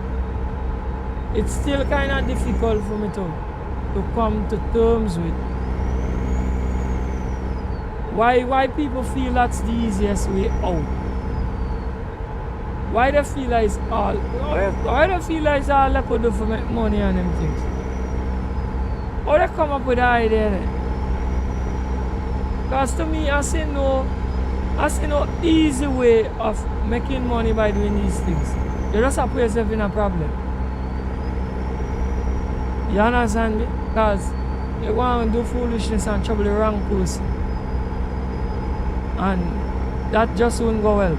it's still kind of difficult for me to come to terms with. Why people feel that's the easiest way out? Why they feel like it's all? Why they feel like it's all they could do for make money and them things? How they come up with the idea then? Because to me, I see no easy way of making money by doing these things. You just have to put yourself in a problem. You understand me? Because you want to do foolishness and trouble the wrong person. And that just won't go well.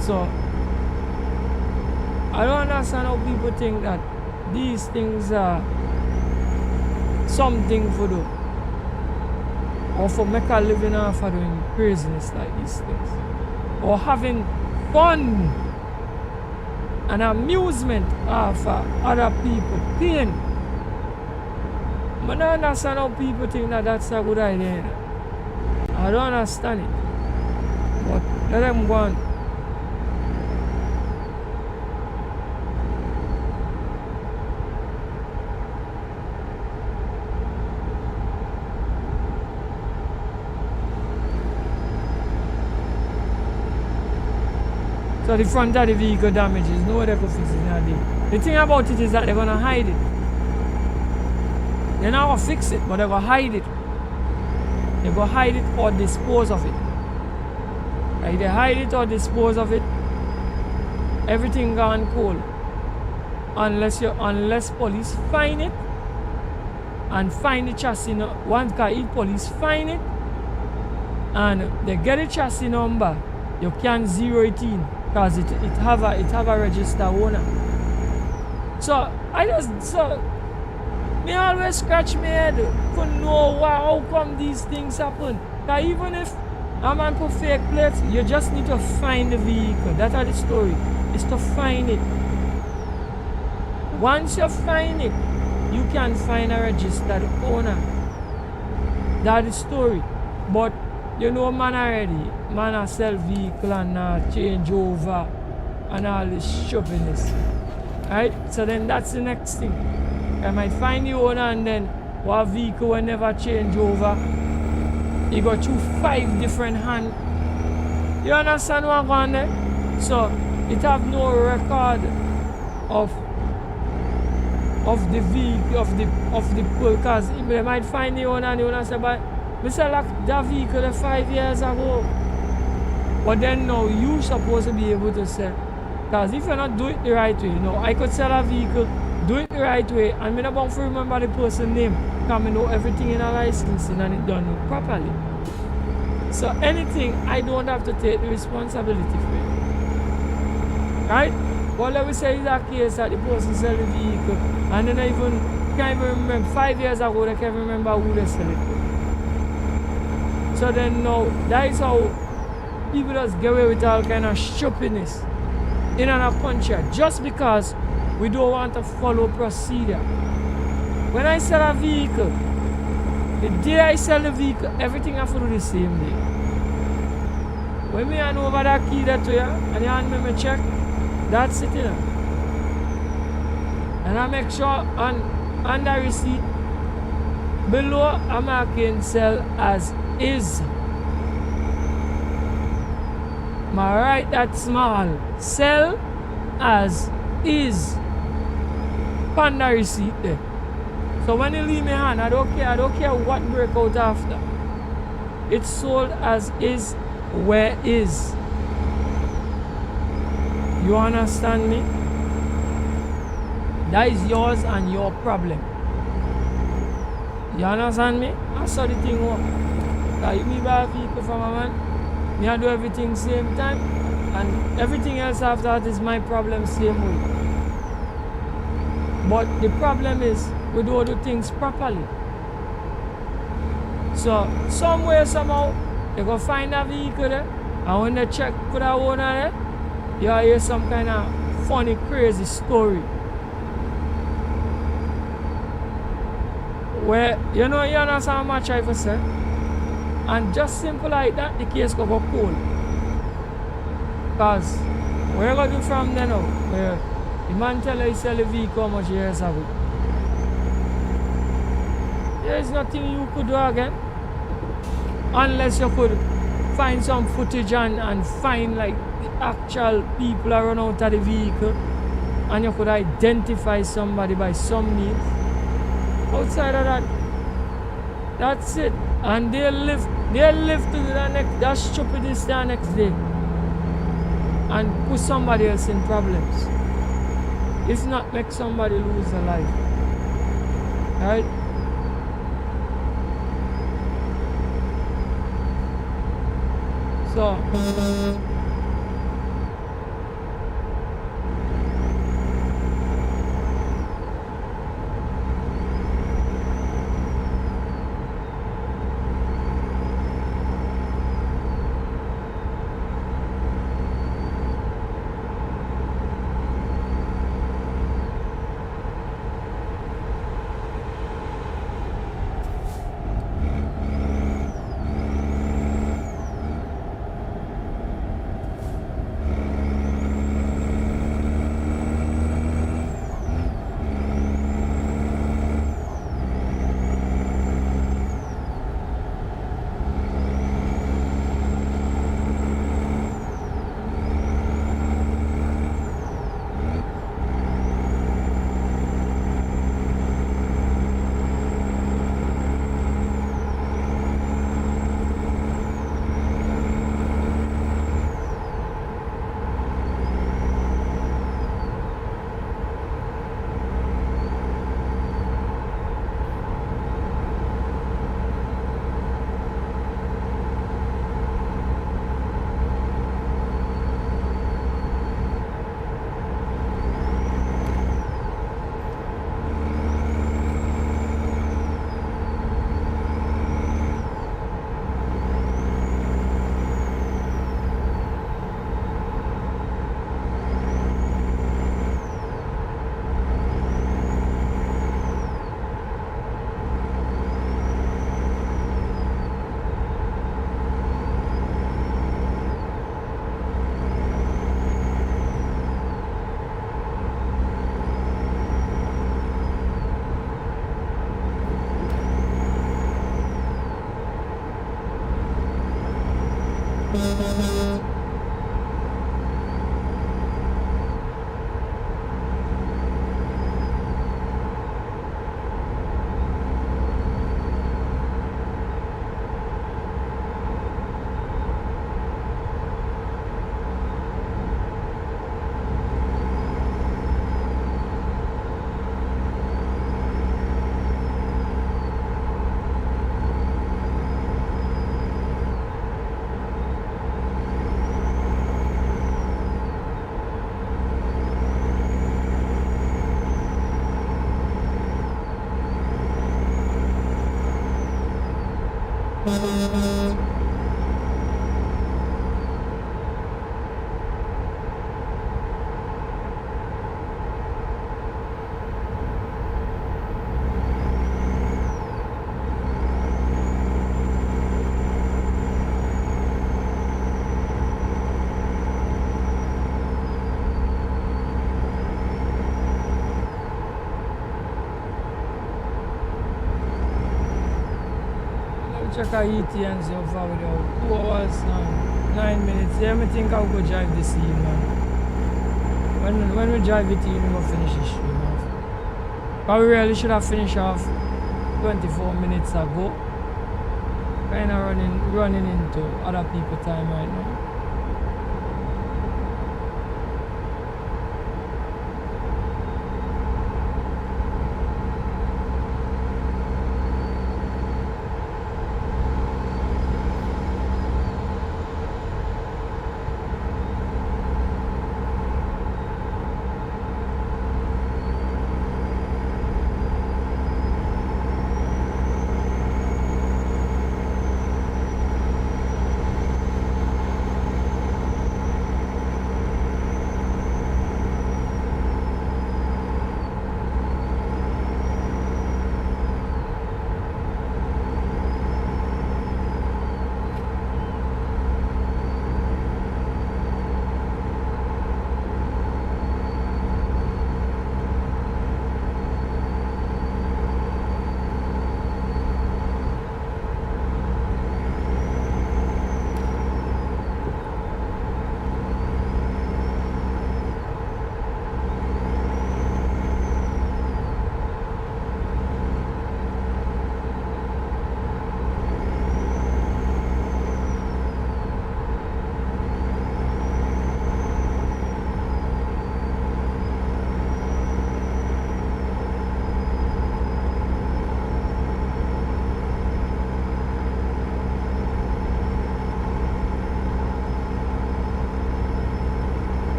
So I don't understand how people think that these things are something for do, or for make a living off of doing craziness like these things, or having fun and amusement off of other people pain. I don't understand how people think that that's a good idea. I don't understand it, but let them go on. So the front of the vehicle damages, no they could fix it in a day. The thing about it is that they're gonna hide it. They're not gonna fix it, but they're gonna hide it. They're gonna hide it or dispose of it. Like they hide it or dispose of it, everything gone cold. Unless police find it and find the chassis. Once police find it and they get the chassis number, you can't zero it in. Because it have a registered owner. So me always scratch my head to know how come these things happen. Because even if a man put fake plates, you just need to find the vehicle. That's how the story is, to find it. Once you find it, you can find a registered owner. That's the story. But you know man already, man a sell vehicle and change over and all this shoppiness. Right? So then that's the next thing. I might find the owner and then what vehicle will never change over. You go through 5 different hands. You understand what I'm going there? So it have no record of the vehicle of the because they might find the owner and the owner say, but I sell that vehicle 5 years ago. But then now you supposed to be able to sell. Because if you not do it the right way, I could sell a vehicle, do it the right way, and I'm not going to remember the person's name. Because I know everything in a licensing and it done properly. So anything, I don't have to take the responsibility for it. Right? But let me say it's a case that the person sell the vehicle and then can't even remember 5 years ago, they can't remember who they sell it to. So then now, that is how people just get away with all kind of shoppiness in our country just because we don't want to follow procedure. When I sell a vehicle, the day I sell the vehicle, everything I have to do the same day. When me hand over that key there to you and you hand me my check, that's it, And I make sure on the receipt below I'm marking sell as is. I write that small, sell as is, on the receipt there. So when you leave me hand, I don't care what break out after. It's sold as is, where is. You understand me? That is yours and your problem. You understand me? That's how the thing works. Because if me buy a vehicle from a man, me I do everything same time, and everything else after that is my problem same way. But the problem is we don't do things properly. So somewhere, somehow, they go find a vehicle there, and when they check for the owner there, you hear some kind of funny, crazy story. Where, you understand how much I for say? And just simple like that, the case go cold. Because where you going to do from there now? Where the man tell you he sell the vehicle how much years ago. There is nothing you could do again. Unless you could find some footage and find like the actual people that run out of the vehicle. And you could identify somebody by some means. Outside of that, that's it. And they'll live to the next, that stupidness the next day. And put somebody else in problems. If not, make somebody lose their life. Right? So check our ET and see how far we are. 2 hours and 9 minutes. Yeah, I think I'll go drive this in, man. When we drive it in, we'll finish the stream off. But we really should have finished off 24 minutes ago. Kind of running into other people's time right now.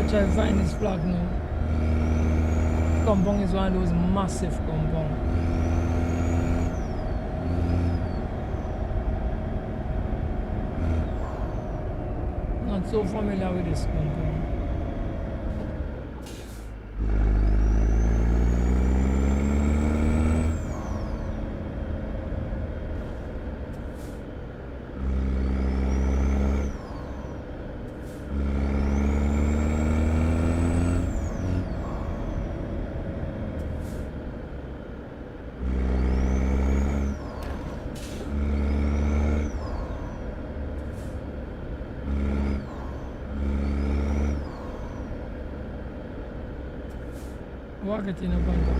Try to find this flag now. Compound is one of those massive compound. Not so familiar with this compound. Walk it in a bundle.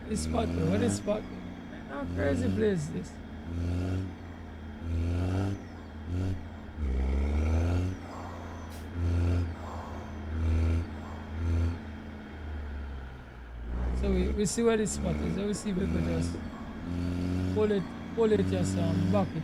This spot, what is spot? How crazy place is this? So we see where this spot is. So we see people just pull it just back it.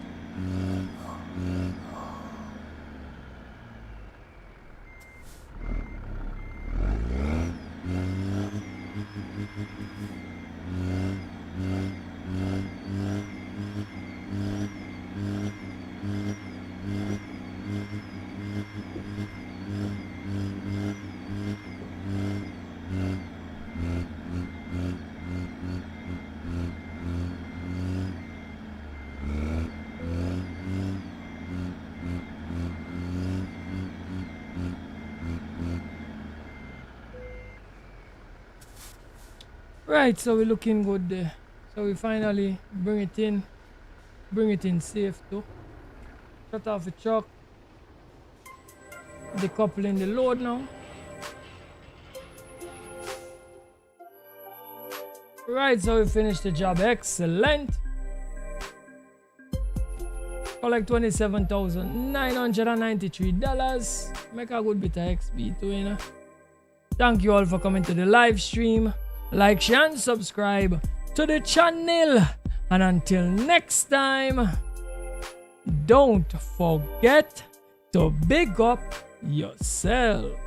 Right, so we're looking good there. So we finally bring it in safe too. Shut off the truck. Decoupling the load now. Right, so we finished the job. Excellent. Collect $27,993. Make a good bit of XP too, you know. Thank you all for coming to the live stream. Like, share, and subscribe to the channel. And until next time, don't forget to big up yourself.